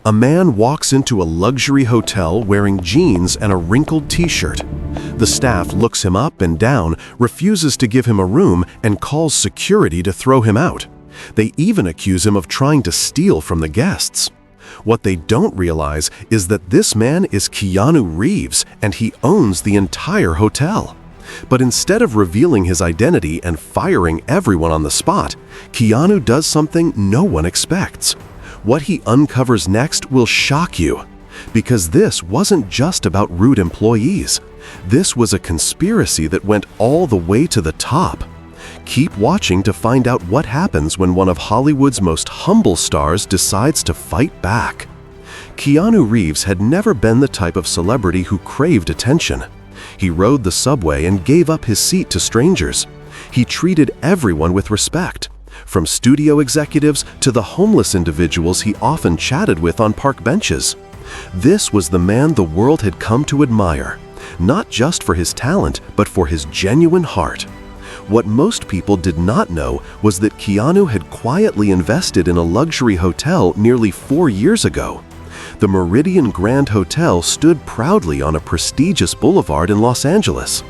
A man walks into a luxury hotel wearing jeans and a wrinkled t-shirt. The staff looks him up and down, refuses to give him a room, and calls security to throw him out. They even accuse him of trying to steal from the guests. What they don't realize is that this man is Keanu Reeves, and he owns the entire hotel. But instead of revealing his identity and firing everyone on the spot, Keanu does something no one expects. What he uncovers next will shock you. Because this wasn't just about rude employees. This was a conspiracy that went all the way to the top. Keep watching to find out what happens when one of Hollywood's most humble stars decides to fight back. Keanu Reeves had never been the type of celebrity who craved attention. He rode the subway and gave up his seat to strangers. He treated everyone with respect, from studio executives to the homeless individuals he often chatted with on park benches. This was the man the world had come to admire, not just for his talent, but for his genuine heart. What most people did not know was that Keanu had quietly invested in a luxury hotel nearly 4 years ago. The Meridian Grand Hotel stood proudly on a prestigious boulevard in Los Angeles.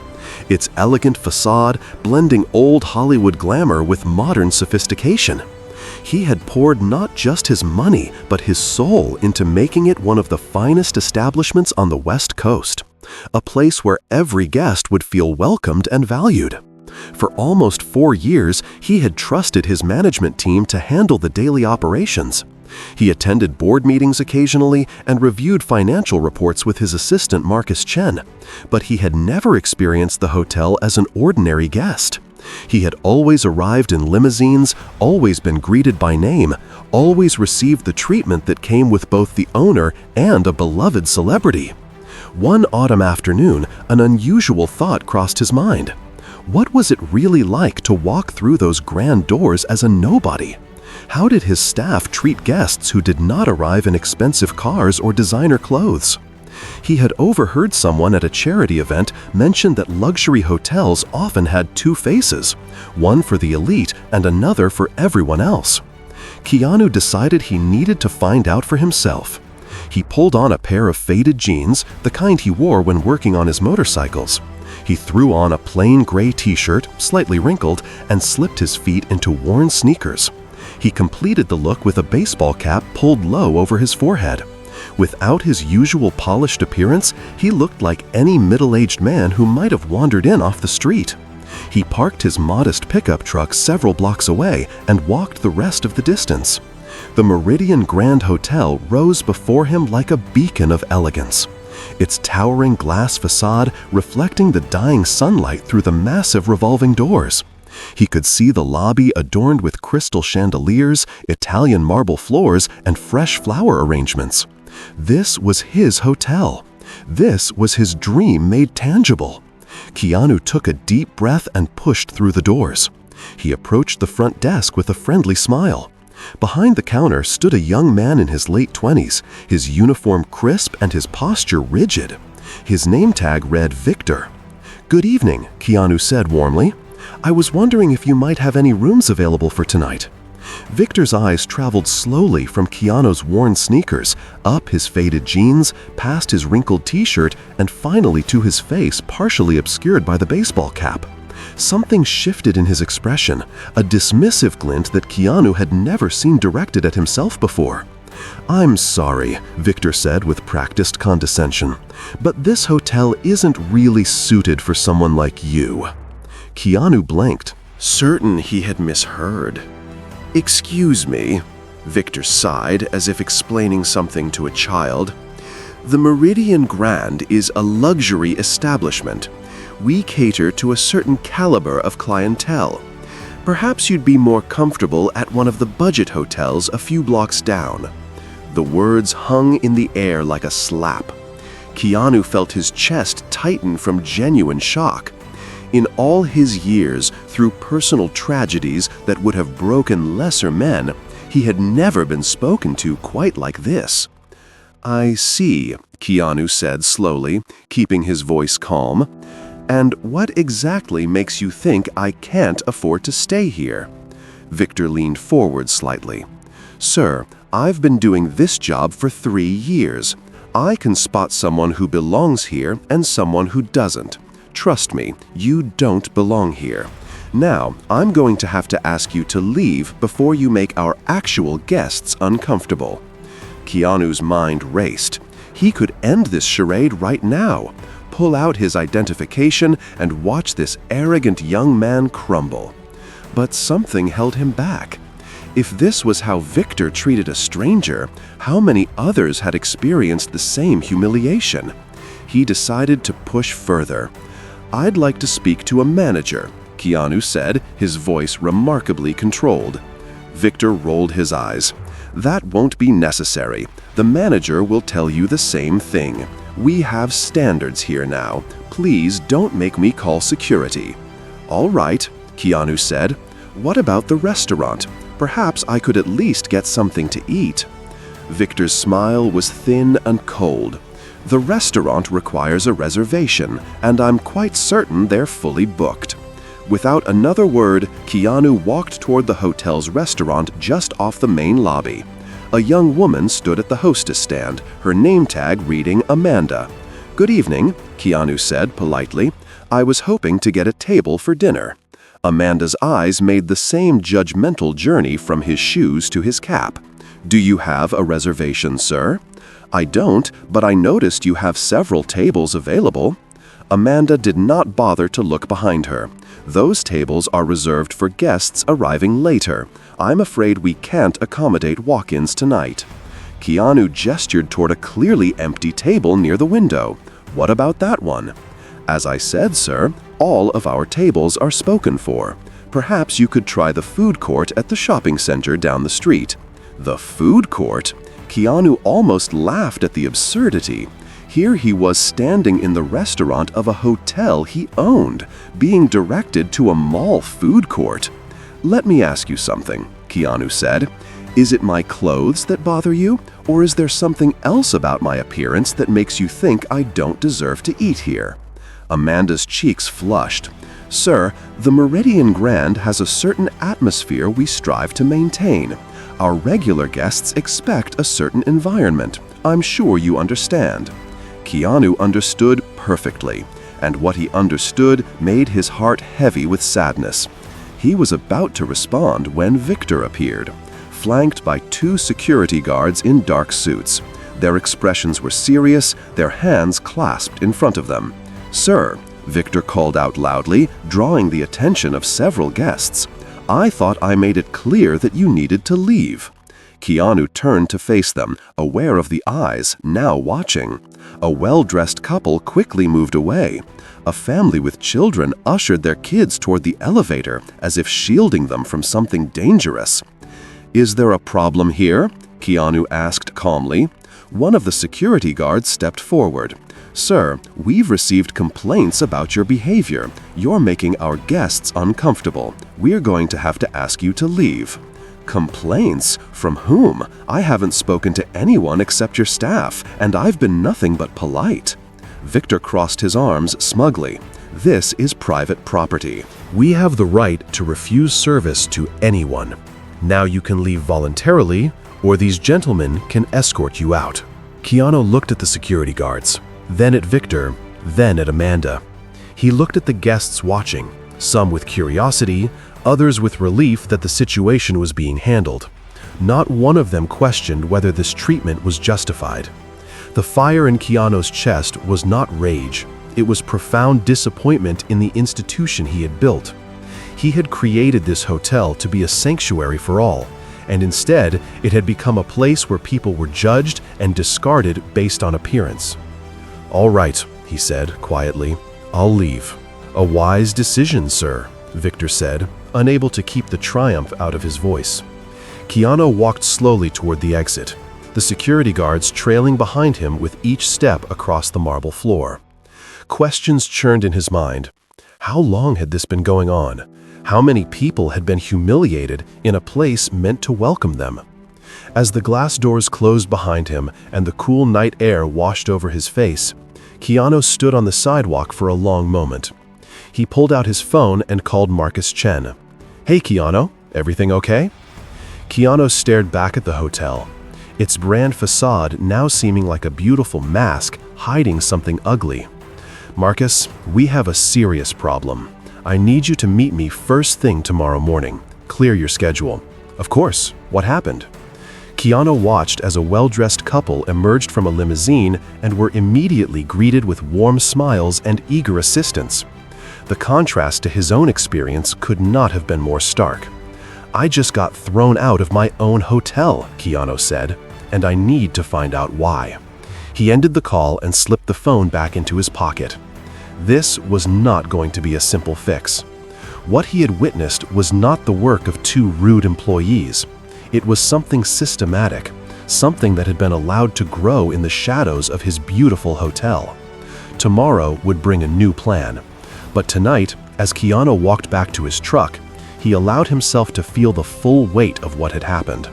Its elegant facade blending old Hollywood glamour with modern sophistication. He had poured not just his money, but his soul into making it one of the finest establishments on the West Coast, a place where every guest would feel welcomed and valued. For almost 4 years, he had trusted his management team to handle the daily operations. He attended board meetings occasionally and reviewed financial reports with his assistant Marcus Chen, but he had never experienced the hotel as an ordinary guest. He had always arrived in limousines, always been greeted by name, always received the treatment that came with both the owner and a beloved celebrity. One autumn afternoon, an unusual thought crossed his mind. What was it really like to walk through those grand doors as a nobody? How did his staff treat guests who did not arrive in expensive cars or designer clothes? He had overheard someone at a charity event mention that luxury hotels often had 2 faces, one for the elite and another for everyone else. Keanu decided he needed to find out for himself. He pulled on a pair of faded jeans, the kind he wore when working on his motorcycles. He threw on a plain gray t-shirt, slightly wrinkled, and slipped his feet into worn sneakers. He completed the look with a baseball cap pulled low over his forehead. Without his usual polished appearance, he looked like any middle-aged man who might have wandered in off the street. He parked his modest pickup truck several blocks away and walked the rest of the distance. The Meridian Grand Hotel rose before him like a beacon of elegance, its towering glass facade reflecting the dying sunlight through the massive revolving doors. He could see the lobby adorned with crystal chandeliers, Italian marble floors, and fresh flower arrangements. This was his hotel. This was his dream made tangible. Keanu took a deep breath and pushed through the doors. He approached the front desk with a friendly smile. Behind the counter stood a young man in his late 20s, his uniform crisp and his posture rigid. His name tag read Victor. "Good evening," Keanu said warmly. "I was wondering if you might have any rooms available for tonight." Victor's eyes traveled slowly from Keanu's worn sneakers, up his faded jeans, past his wrinkled t-shirt, and finally to his face partially obscured by the baseball cap. Something shifted in his expression, a dismissive glint that Keanu had never seen directed at himself before. "I'm sorry," Victor said with practiced condescension, "but this hotel isn't really suited for someone like you." Keanu blinked, certain he had misheard. "Excuse me," Victor sighed as if explaining something to a child. "The Meridian Grand is a luxury establishment. We cater to a certain caliber of clientele. Perhaps you'd be more comfortable at one of the budget hotels a few blocks down." The words hung in the air like a slap. Keanu felt his chest tighten from genuine shock. In all his years, through personal tragedies that would have broken lesser men, he had never been spoken to quite like this. "I see," Keanu said slowly, keeping his voice calm. "And what exactly makes you think I can't afford to stay here?" Victor leaned forward slightly. "Sir, I've been doing this job for 3 years. I can spot someone who belongs here and someone who doesn't. Trust me, you don't belong here. Now, I'm going to have to ask you to leave before you make our actual guests uncomfortable." Keanu's mind raced. He could end this charade right now, pull out his identification, and watch this arrogant young man crumble. But something held him back. If this was how Victor treated a stranger, how many others had experienced the same humiliation? He decided to push further. "I'd like to speak to a manager," Keanu said, his voice remarkably controlled. Victor rolled his eyes. "That won't be necessary. The manager will tell you the same thing. We have standards here now. Please don't make me call security." "All right," Keanu said. "What about the restaurant? Perhaps I could at least get something to eat." Victor's smile was thin and cold. "The restaurant requires a reservation, and I'm quite certain they're fully booked." Without another word, Keanu walked toward the hotel's restaurant just off the main lobby. A young woman stood at the hostess stand, her name tag reading Amanda. "Good evening," Keanu said politely. "I was hoping to get a table for dinner." Amanda's eyes made the same judgmental journey from his shoes to his cap. "Do you have a reservation, sir?" "I don't, but I noticed you have several tables available." Amanda did not bother to look behind her. "Those tables are reserved for guests arriving later. I'm afraid we can't accommodate walk-ins tonight." Keanu gestured toward a clearly empty table near the window. "What about that one?" "As I said, sir, all of our tables are spoken for. Perhaps you could try the food court at the shopping center down the street." The food court? Keanu almost laughed at the absurdity. Here he was standing in the restaurant of a hotel he owned, being directed to a mall food court. "Let me ask you something," Keanu said. "Is it my clothes that bother you, or is there something else about my appearance that makes you think I don't deserve to eat here?" Amanda's cheeks flushed. "Sir, the Meridian Grand has a certain atmosphere we strive to maintain. Our regular guests expect a certain environment. I'm sure you understand." Keanu understood perfectly, and what he understood made his heart heavy with sadness. He was about to respond when Victor appeared, flanked by 2 security guards in dark suits. Their expressions were serious, their hands clasped in front of them. "Sir," Victor called out loudly, drawing the attention of several guests, "I thought I made it clear that you needed to leave." Keanu turned to face them, aware of the eyes now watching. A well-dressed couple quickly moved away. A family with children ushered their kids toward the elevator, as if shielding them from something dangerous. "Is there a problem here?" Keanu asked calmly. One of the security guards stepped forward. "Sir, we've received complaints about your behavior. You're making our guests uncomfortable. We're going to have to ask you to leave." "Complaints? From whom? I haven't spoken to anyone except your staff, and I've been nothing but polite." Victor crossed his arms smugly. "This is private property. We have the right to refuse service to anyone. Now you can leave voluntarily, or these gentlemen can escort you out." Keanu looked at the security guards, then at Victor, then at Amanda. He looked at the guests watching, some with curiosity, others with relief that the situation was being handled. Not one of them questioned whether this treatment was justified. The fire in Keanu's chest was not rage. It was profound disappointment in the institution he had built. He had created this hotel to be a sanctuary for all, and instead it had become a place where people were judged and discarded based on appearance. "All right," he said quietly, "I'll leave." "A wise decision, sir," Victor said, unable to keep the triumph out of his voice. Keanu walked slowly toward the exit, the security guards trailing behind him with each step across the marble floor. Questions churned in his mind. How long had this been going on? How many people had been humiliated in a place meant to welcome them? As the glass doors closed behind him and the cool night air washed over his face, Keanu stood on the sidewalk for a long moment. He pulled out his phone and called Marcus Chen. "Hey Keanu, everything okay?" Keanu stared back at the hotel, its brand facade now seeming like a beautiful mask hiding something ugly. "Marcus, we have a serious problem. I need you to meet me first thing tomorrow morning. Clear your schedule." "Of course. What happened?" Keanu watched as a well-dressed couple emerged from a limousine and were immediately greeted with warm smiles and eager assistance. The contrast to his own experience could not have been more stark. "I just got thrown out of my own hotel," Keanu said, "and I need to find out why." He ended the call and slipped the phone back into his pocket. This was not going to be a simple fix. What he had witnessed was not the work of two rude employees. It was something systematic, something that had been allowed to grow in the shadows of his beautiful hotel. Tomorrow would bring a new plan. But tonight, as Keanu walked back to his truck, he allowed himself to feel the full weight of what had happened.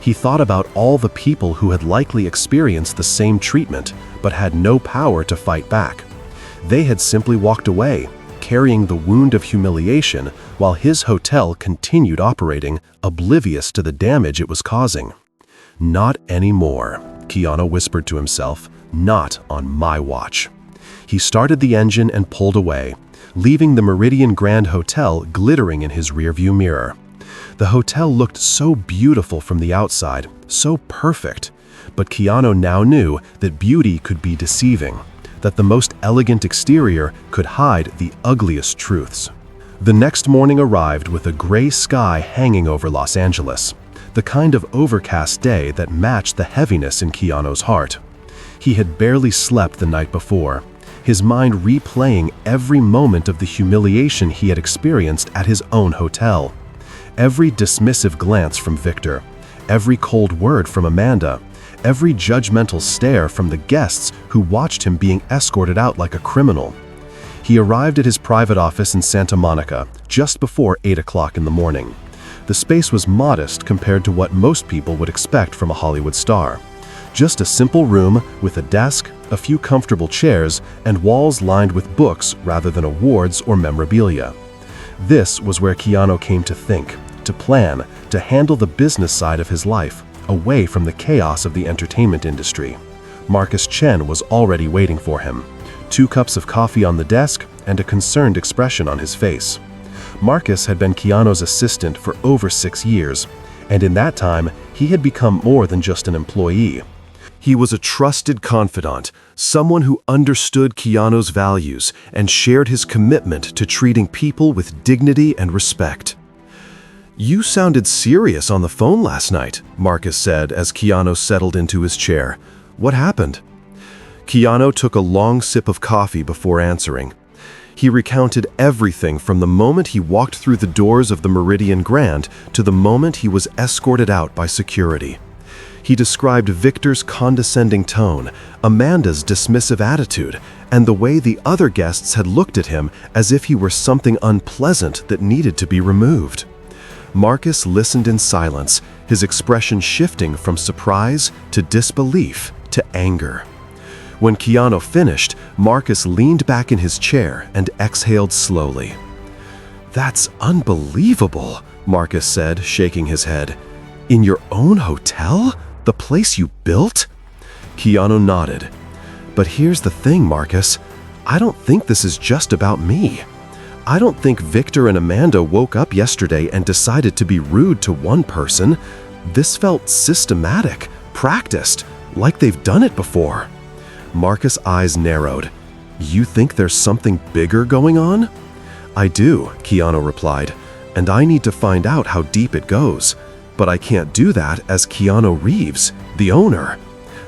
He thought about all the people who had likely experienced the same treatment, but had no power to fight back. They had simply walked away, carrying the wound of humiliation, while his hotel continued operating, oblivious to the damage it was causing. "Not anymore," Keanu whispered to himself, "not on my watch." He started the engine and pulled away, leaving the Meridian Grand Hotel glittering in his rearview mirror. The hotel looked so beautiful from the outside, so perfect, but Keanu now knew that beauty could be deceiving, that the most elegant exterior could hide the ugliest truths. The next morning arrived with a gray sky hanging over Los Angeles, the kind of overcast day that matched the heaviness in Keanu's heart. He had barely slept the night before, his mind replaying every moment of the humiliation he had experienced at his own hotel. Every dismissive glance from Victor, every cold word from Amanda, every judgmental stare from the guests who watched him being escorted out like a criminal. He arrived at his private office in Santa Monica just before 8 o'clock in the morning. The space was modest compared to what most people would expect from a Hollywood star. Just a simple room with a desk, a few comfortable chairs, and walls lined with books rather than awards or memorabilia. This was where Keanu came to think, to plan, to handle the business side of his life, away from the chaos of the entertainment industry. Marcus Chen was already waiting for him, 2 cups of coffee on the desk and a concerned expression on his face. Marcus had been Keanu's assistant for over 6 years, and in that time, he had become more than just an employee. He was a trusted confidant, someone who understood Keanu's values and shared his commitment to treating people with dignity and respect. "You sounded serious on the phone last night," Marcus said as Keanu settled into his chair. "What happened?" Keanu took a long sip of coffee before answering. He recounted everything from the moment he walked through the doors of the Meridian Grand to the moment he was escorted out by security. He described Victor's condescending tone, Amanda's dismissive attitude, and the way the other guests had looked at him as if he were something unpleasant that needed to be removed. Marcus listened in silence, his expression shifting from surprise to disbelief to anger. When Keanu finished, Marcus leaned back in his chair and exhaled slowly. "That's unbelievable," Marcus said, shaking his head. "In your own hotel? The place you built?" Keanu nodded. "But here's the thing, Marcus. I don't think this is just about me. I don't think Victor and Amanda woke up yesterday and decided to be rude to one person. This felt systematic, practiced, like they've done it before." Marcus' eyes narrowed. "You think there's something bigger going on?" "I do," Keanu replied, "and I need to find out how deep it goes. But I can't do that as Keanu Reeves, the owner.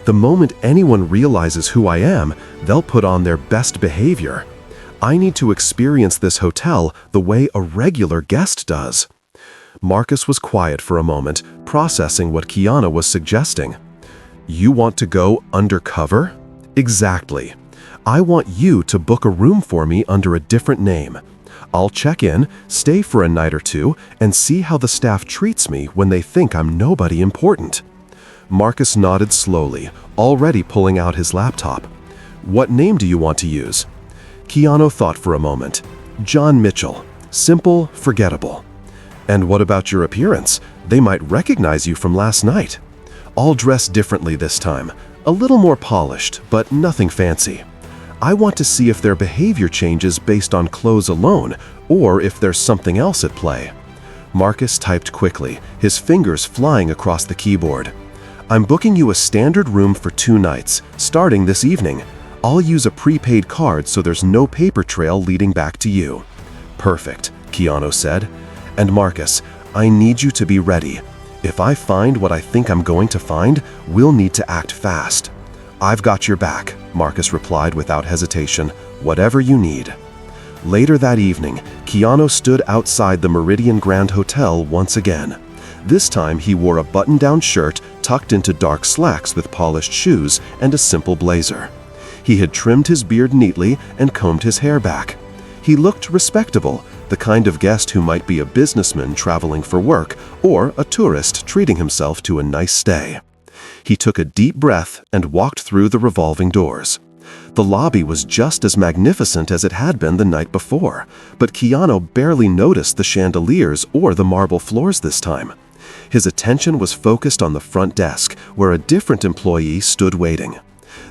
The moment anyone realizes who I am, they'll put on their best behavior. I need to experience this hotel the way a regular guest does." Marcus was quiet for a moment, processing what Keanu was suggesting. "You want to go undercover?" "Exactly. I want you to book a room for me under a different name. I'll check in, stay for a night or 2, and see how the staff treats me when they think I'm nobody important." Marcus nodded slowly, already pulling out his laptop. "What name do you want to use?" Keanu thought for a moment. "John Mitchell. Simple, forgettable." And what about your appearance? They might recognize you from last night. I'll dress differently this time, a little more polished, but nothing fancy. I want to see if their behavior changes based on clothes alone, or if there's something else at play. Marcus typed quickly, his fingers flying across the keyboard. I'm booking you a standard room for 2 nights, starting this evening. I'll use a prepaid card so there's no paper trail leading back to you. Perfect, Keanu said. And Marcus, I need you to be ready. If I find what I think I'm going to find, we'll need to act fast. I've got your back, Marcus replied without hesitation. Whatever you need. Later that evening, Keanu stood outside the Meridian Grand Hotel once again. This time he wore a button-down shirt tucked into dark slacks with polished shoes and a simple blazer. He had trimmed his beard neatly and combed his hair back. He looked respectable, the kind of guest who might be a businessman traveling for work or a tourist treating himself to a nice stay. He took a deep breath and walked through the revolving doors. The lobby was just as magnificent as it had been the night before, but Keanu barely noticed the chandeliers or the marble floors this time. His attention was focused on the front desk, where a different employee stood waiting.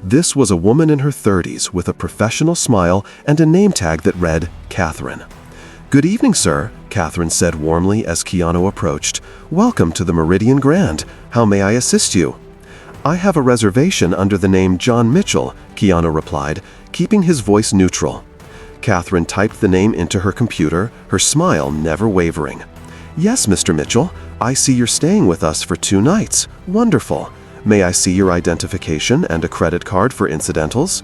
This was a woman in her 30s with a professional smile and a name tag that read, Catherine. Good evening, sir, Catherine said warmly as Keanu approached. Welcome to the Meridian Grand. How may I assist you? I have a reservation under the name John Mitchell, Keanu replied, keeping his voice neutral. Catherine typed the name into her computer, her smile never wavering. Yes, Mr. Mitchell, I see you're staying with us for 2 nights. Wonderful. May I see your identification and a credit card for incidentals?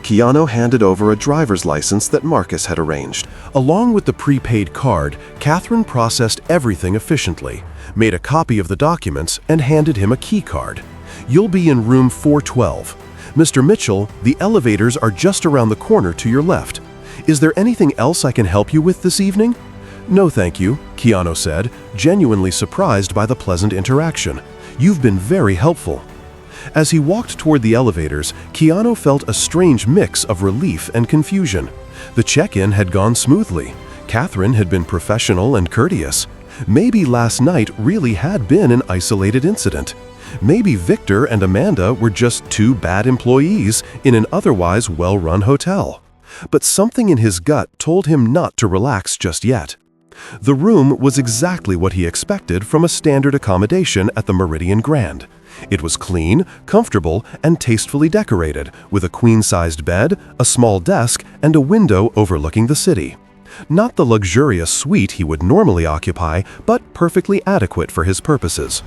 Keanu handed over a driver's license that Marcus had arranged. Along with the prepaid card, Catherine processed everything efficiently, made a copy of the documents, and handed him a key card. You'll be in room 412. Mr. Mitchell, the elevators are just around the corner to your left. Is there anything else I can help you with this evening? No, thank you, Keanu said, genuinely surprised by the pleasant interaction. You've been very helpful. As he walked toward the elevators, Keanu felt a strange mix of relief and confusion. The check-in had gone smoothly. Catherine had been professional and courteous. Maybe last night really had been an isolated incident. Maybe Victor and Amanda were just 2 bad employees in an otherwise well-run hotel. But something in his gut told him not to relax just yet. The room was exactly what he expected from a standard accommodation at the Meridian Grand. It was clean, comfortable, and tastefully decorated, with a queen-sized bed, a small desk, and a window overlooking the city. Not the luxurious suite he would normally occupy, but perfectly adequate for his purposes.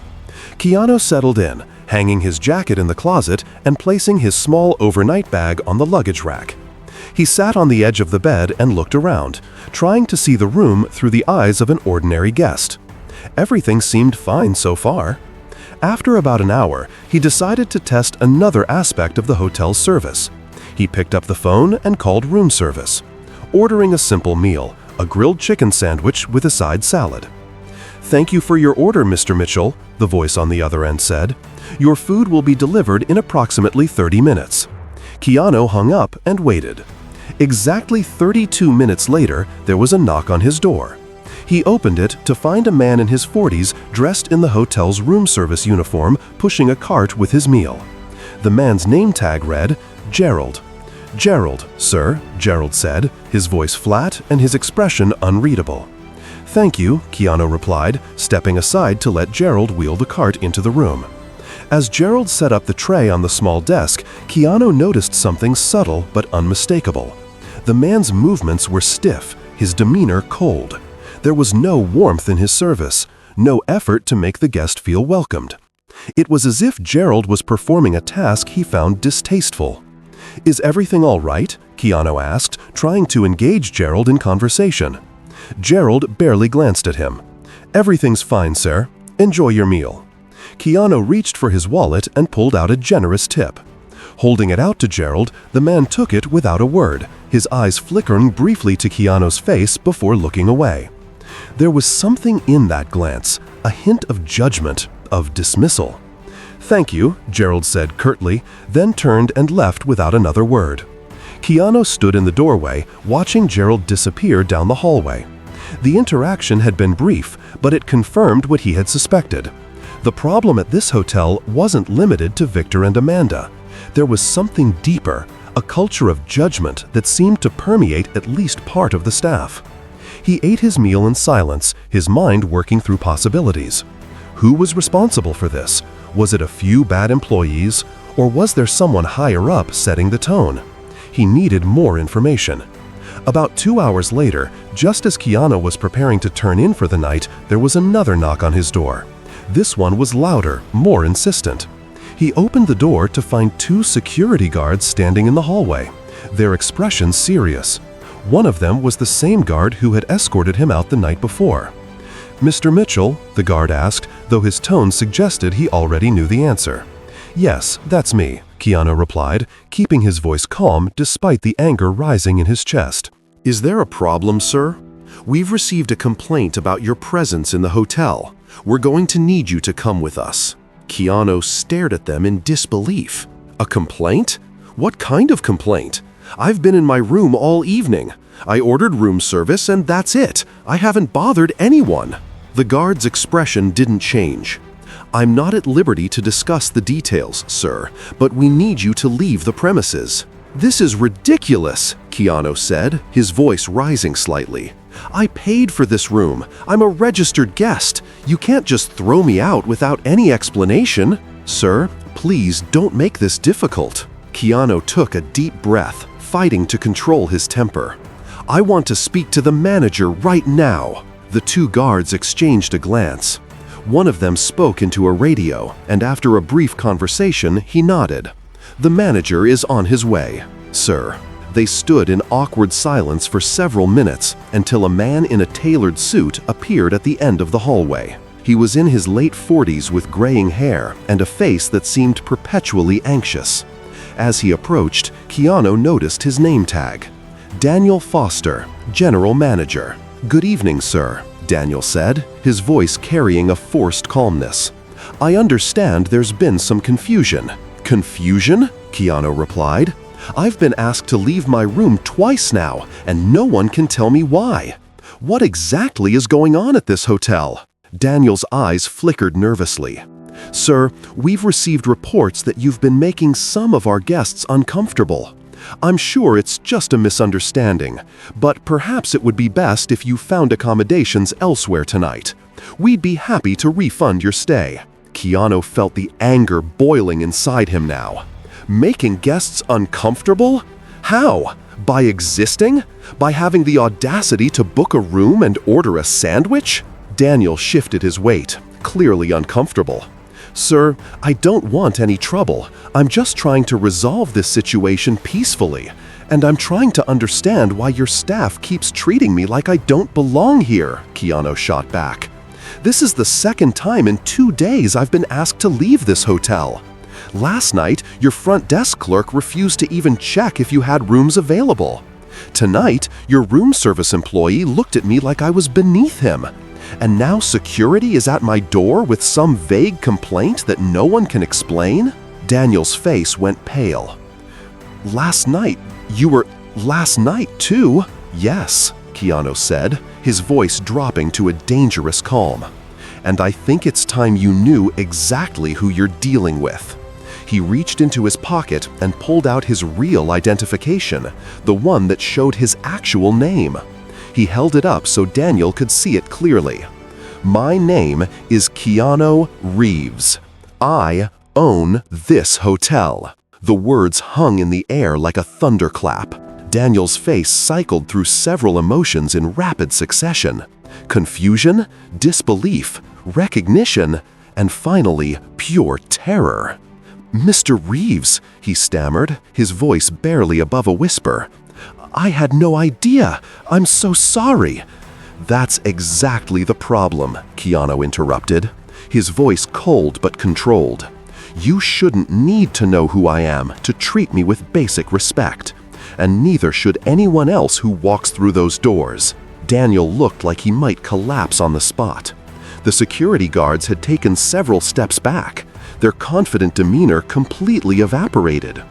Keanu settled in, hanging his jacket in the closet and placing his small overnight bag on the luggage rack. He sat on the edge of the bed and looked around, trying to see the room through the eyes of an ordinary guest. Everything seemed fine so far. After about an hour, he decided to test another aspect of the hotel's service. He picked up the phone and called room service, ordering a simple meal, a grilled chicken sandwich with a side salad. Thank you for your order, Mr. Mitchell, the voice on the other end said. Your food will be delivered in approximately 30 minutes. Keanu hung up and waited. Exactly 32 minutes later, there was a knock on his door. He opened it to find a man in his 40s dressed in the hotel's room service uniform pushing a cart with his meal. The man's name tag read, Gerald. Gerald, sir, Gerald said, his voice flat and his expression unreadable. Thank you, Keanu replied, stepping aside to let Gerald wheel the cart into the room. As Gerald set up the tray on the small desk, Keanu noticed something subtle but unmistakable. The man's movements were stiff, his demeanor cold. There was no warmth in his service, no effort to make the guest feel welcomed. It was as if Gerald was performing a task he found distasteful. Is everything all right? Keanu asked, trying to engage Gerald in conversation. Gerald barely glanced at him. Everything's fine, sir. Enjoy your meal. Keanu reached for his wallet and pulled out a generous tip. Holding it out to Gerald, the man took it without a word, his eyes flickering briefly to Keanu's face before looking away. There was something in that glance, a hint of judgment, of dismissal. Thank you, Gerald said curtly, then turned and left without another word. Keanu stood in the doorway, watching Gerald disappear down the hallway. The interaction had been brief, but it confirmed what he had suspected. The problem at this hotel wasn't limited to Victor and Amanda. There was something deeper, a culture of judgment that seemed to permeate at least part of the staff. He ate his meal in silence, his mind working through possibilities. Who was responsible for this? Was it a few bad employees, or was there someone higher up setting the tone? He needed more information. About 2 hours later, just as Keanu was preparing to turn in for the night, there was another knock on his door. This one was louder, more insistent. He opened the door to find 2 security guards standing in the hallway, their expressions serious. One of them was the same guard who had escorted him out the night before. "Mr. Mitchell?" the guard asked, though his tone suggested he already knew the answer. "Yes, that's me," Keanu replied, keeping his voice calm despite the anger rising in his chest. "Is there a problem, sir? We've received a complaint about your presence in the hotel. We're going to need you to come with us." Keanu stared at them in disbelief. "A complaint? What kind of complaint? I've been in my room all evening. I ordered room service and that's it. I haven't bothered anyone." The guard's expression didn't change. "I'm not at liberty to discuss the details, sir, but we need you to leave the premises." "This is ridiculous," Keanu said, his voice rising slightly. "I paid for this room. I'm a registered guest. You can't just throw me out without any explanation." "Sir, please don't make this difficult." Keanu took a deep breath, fighting to control his temper. "I want to speak to the manager right now." The 2 guards exchanged a glance. One of them spoke into a radio, and after a brief conversation, he nodded. "The manager is on his way, sir." They stood in awkward silence for several minutes until a man in a tailored suit appeared at the end of the hallway. He was in his late 40s with graying hair and a face that seemed perpetually anxious. As he approached, Keanu noticed his name tag. Daniel Foster, General Manager. "Good evening, sir," Daniel said, his voice carrying a forced calmness. "I understand there's been some confusion." "Confusion?" Keanu replied. "I've been asked to leave my room twice now, and no one can tell me why. What exactly is going on at this hotel?" Daniel's eyes flickered nervously. "Sir, we've received reports that you've been making some of our guests uncomfortable. I'm sure it's just a misunderstanding, but perhaps it would be best if you found accommodations elsewhere tonight. We'd be happy to refund your stay." Keanu felt the anger boiling inside him now. Making guests uncomfortable? How? By existing? By having the audacity to book a room and order a sandwich? Daniel shifted his weight, clearly uncomfortable. "Sir, I don't want any trouble. I'm just trying to resolve this situation peacefully, and I'm trying to understand why your staff keeps treating me like I don't belong here," Keanu shot back. "This is the second time in 2 days I've been asked to leave this hotel. Last night, your front desk clerk refused to even check if you had rooms available. Tonight, your room service employee looked at me like I was beneath him. And now security is at my door with some vague complaint that no one can explain?" Daniel's face went pale. Last night too?" "Yes," Keanu said, his voice dropping to a dangerous calm. "And I think it's time you knew exactly who you're dealing with." He reached into his pocket and pulled out his real identification, the one that showed his actual name. He held it up so Daniel could see it clearly. "My name is Keanu Reeves. I own this hotel." The words hung in the air like a thunderclap. Daniel's face cycled through several emotions in rapid succession. Confusion, disbelief, recognition, and finally, pure terror. "Mr. Reeves," he stammered, his voice barely above a whisper. "I had no idea. I'm so sorry." "That's exactly the problem," Keanu interrupted, his voice cold but controlled. "You shouldn't need to know who I am to treat me with basic respect, and neither should anyone else who walks through those doors." Daniel looked like he might collapse on the spot. The security guards had taken several steps back, their confident demeanor completely evaporated.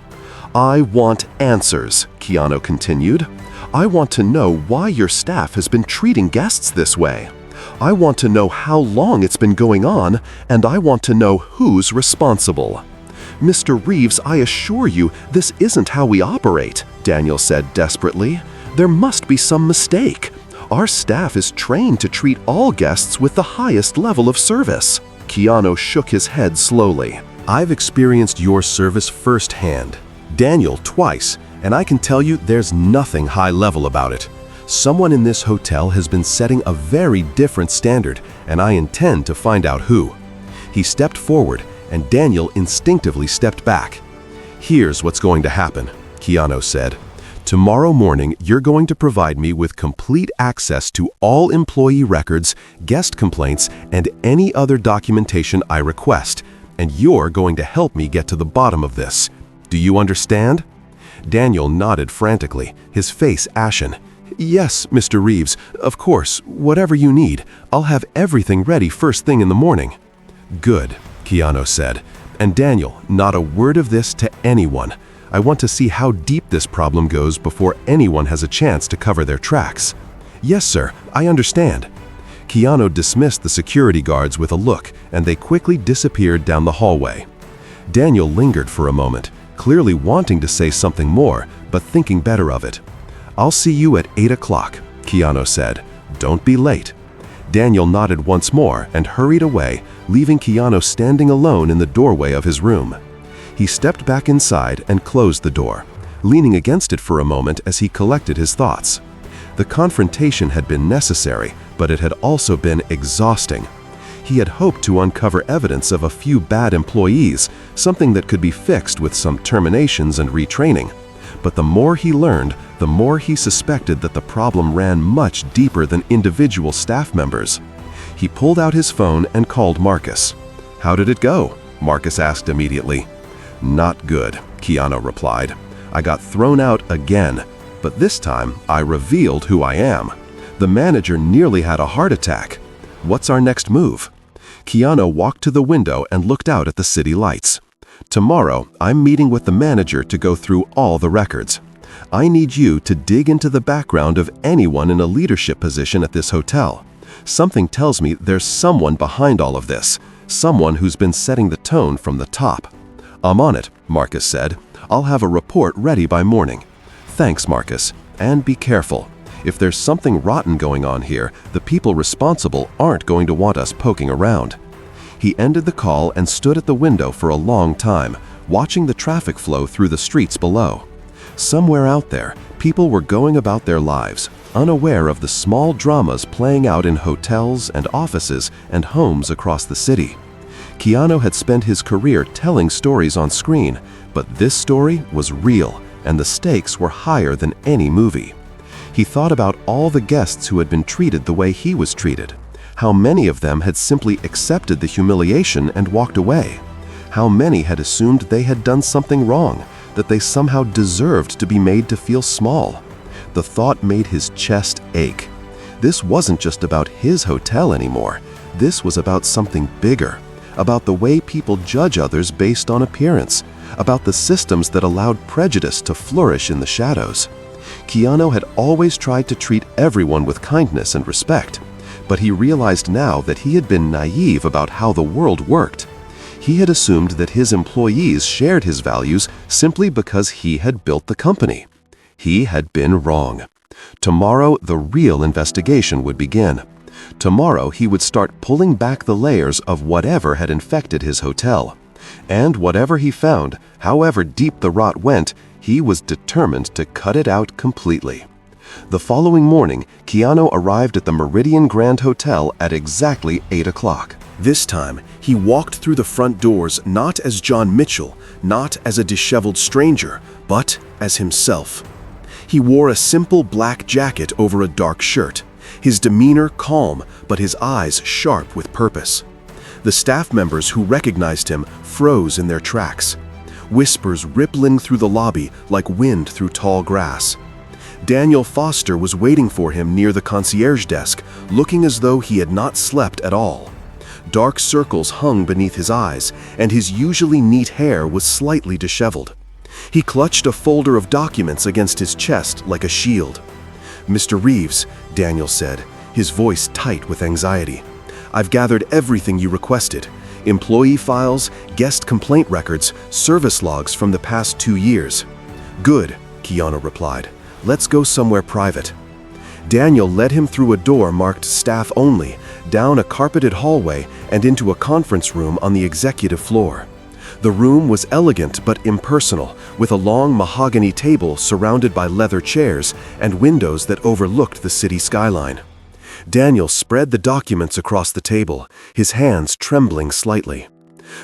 "I want answers," Keanu continued. I want to know why your staff has been treating guests this way. I want to know how long it's been going on, and I want to know who's responsible." "Mr. Reeves, I assure you, this isn't how we operate," Daniel said desperately. "There must be some mistake. Our staff is trained to treat all guests with the highest level of service." Keanu shook his head slowly. "I've experienced your service firsthand. Daniel, twice, and I can tell you there's nothing high level about it. Someone in this hotel has been setting a very different standard, and I intend to find out who." He stepped forward, and Daniel instinctively stepped back. "Here's what's going to happen," Keanu said. "Tomorrow morning, you're going to provide me with complete access to all employee records, guest complaints, and any other documentation I request, and you're going to help me get to the bottom of this. Do you understand?" Daniel nodded frantically, his face ashen. "Yes, Mr. Reeves, of course, whatever you need. I'll have everything ready first thing in the morning." "Good," Keanu said. "And Daniel, not a word of this to anyone. I want to see how deep this problem goes before anyone has a chance to cover their tracks." "Yes, sir, I understand." Keanu dismissed the security guards with a look, and they quickly disappeared down the hallway. Daniel lingered for a moment, clearly wanting to say something more, but thinking better of it. "I'll see you at 8 o'clock, Keanu said. "Don't be late." Daniel nodded once more and hurried away, leaving Keanu standing alone in the doorway of his room. He stepped back inside and closed the door, leaning against it for a moment as he collected his thoughts. The confrontation had been necessary, but it had also been exhausting. He had hoped to uncover evidence of a few bad employees, something that could be fixed with some terminations and retraining. But the more he learned, the more he suspected that the problem ran much deeper than individual staff members. He pulled out his phone and called Marcus. "How did it go?" Marcus asked immediately. "Not good," Keanu replied. "I got thrown out again, but this time I revealed who I am. The manager nearly had a heart attack. What's our next move?" Keanu walked to the window and looked out at the city lights. "Tomorrow, I'm meeting with the manager to go through all the records. I need you to dig into the background of anyone in a leadership position at this hotel. Something tells me there's someone behind all of this, someone who's been setting the tone from the top." "I'm on it," Marcus said. "I'll have a report ready by morning." "Thanks, Marcus. And be careful. If there's something rotten going on here, the people responsible aren't going to want us poking around." He ended the call and stood at the window for a long time, watching the traffic flow through the streets below. Somewhere out there, people were going about their lives, unaware of the small dramas playing out in hotels and offices and homes across the city. Keanu had spent his career telling stories on screen, but this story was real, and the stakes were higher than any movie. He thought about all the guests who had been treated the way he was treated. How many of them had simply accepted the humiliation and walked away? How many had assumed they had done something wrong, that they somehow deserved to be made to feel small? The thought made his chest ache. This wasn't just about his hotel anymore. This was about something bigger, about the way people judge others based on appearance, about the systems that allowed prejudice to flourish in the shadows. Keanu had always tried to treat everyone with kindness and respect, but he realized now that he had been naive about how the world worked. He had assumed that his employees shared his values simply because he had built the company. He had been wrong. Tomorrow, the real investigation would begin. Tomorrow, he would start pulling back the layers of whatever had infected his hotel. And whatever he found, however deep the rot went, he was determined to cut it out completely. The following morning, Keanu arrived at the Meridian Grand Hotel at exactly 8 o'clock. This time, he walked through the front doors not as John Mitchell, not as a disheveled stranger, but as himself. He wore a simple black jacket over a dark shirt, his demeanor calm, but his eyes sharp with purpose. The staff members who recognized him froze in their tracks, whispers rippling through the lobby like wind through tall grass. Daniel Foster was waiting for him near the concierge desk, looking as though he had not slept at all. Dark circles hung beneath his eyes, and his usually neat hair was slightly disheveled. He clutched a folder of documents against his chest like a shield. "Mr. Reeves," Daniel said, his voice tight with anxiety, "I've gathered everything you requested. Employee files, guest complaint records, service logs from the past 2 years." "Good," Keanu replied. "Let's go somewhere private." Daniel led him through a door marked Staff Only, down a carpeted hallway, and into a conference room on the executive floor. The room was elegant but impersonal, with a long mahogany table surrounded by leather chairs and windows that overlooked the city skyline. Daniel spread the documents across the table, his hands trembling slightly.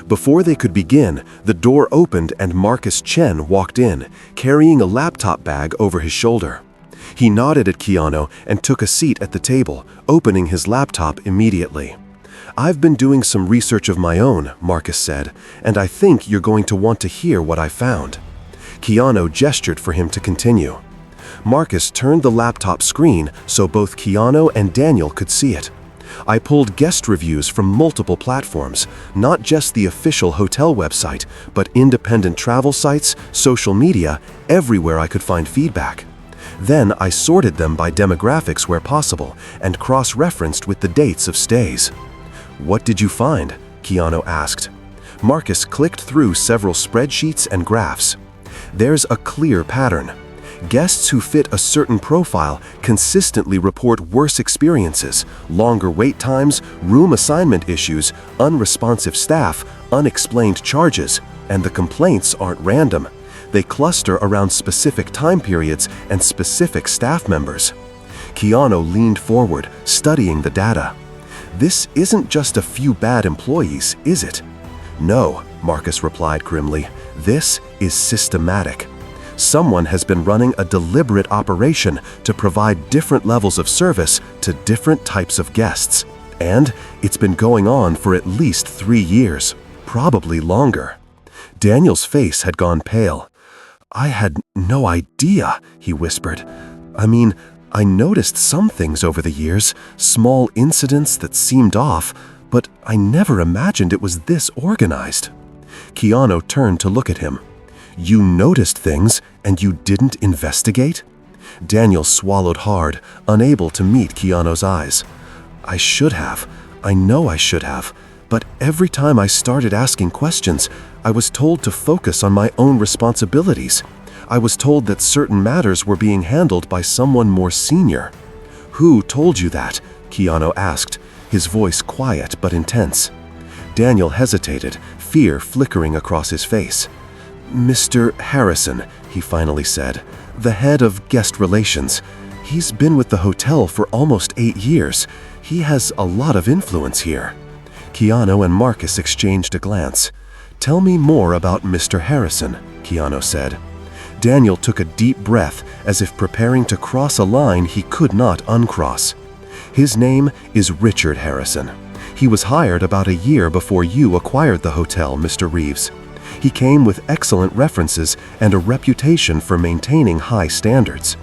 Before they could begin, the door opened and Marcus Chen walked in, carrying a laptop bag over his shoulder. He nodded at Keanu and took a seat at the table, opening his laptop immediately. "I've been doing some research of my own," Marcus said, "and I think you're going to want to hear what I found." Keanu gestured for him to continue. Marcus turned the laptop screen so both Keanu and Daniel could see it. "I pulled guest reviews from multiple platforms, not just the official hotel website, but independent travel sites, social media, everywhere I could find feedback. Then I sorted them by demographics where possible and cross-referenced with the dates of stays." "What did you find?" Keanu asked. Marcus clicked through several spreadsheets and graphs. "There's a clear pattern. Guests who fit a certain profile consistently report worse experiences, longer wait times, room assignment issues, unresponsive staff, unexplained charges, and the complaints aren't random. They cluster around specific time periods and specific staff members." Keanu leaned forward, studying the data. "This isn't just a few bad employees, is it?" "No," Marcus replied grimly. "This is systematic. Someone has been running a deliberate operation to provide different levels of service to different types of guests. And it's been going on for at least 3 years, probably longer." Daniel's face had gone pale. "I had no idea," he whispered. "I mean, I noticed some things over the years, small incidents that seemed off, but I never imagined it was this organized." Keanu turned to look at him. "You noticed things and you didn't investigate?" Daniel swallowed hard, unable to meet Keanu's eyes. "I should have. I know I should have. But every time I started asking questions, I was told to focus on my own responsibilities. I was told that certain matters were being handled by someone more senior." "Who told you that?" Keanu asked, his voice quiet but intense. Daniel hesitated, fear flickering across his face. "Mr. Harrison," he finally said, "the head of guest relations. He's been with the hotel for almost 8 years. He has a lot of influence here." Keanu and Marcus exchanged a glance. "Tell me more about Mr. Harrison," Keanu said. Daniel took a deep breath, as if preparing to cross a line he could not uncross. "His name is Richard Harrison. He was hired about a year before you acquired the hotel, Mr. Reeves. He came with excellent references and a reputation for maintaining high standards.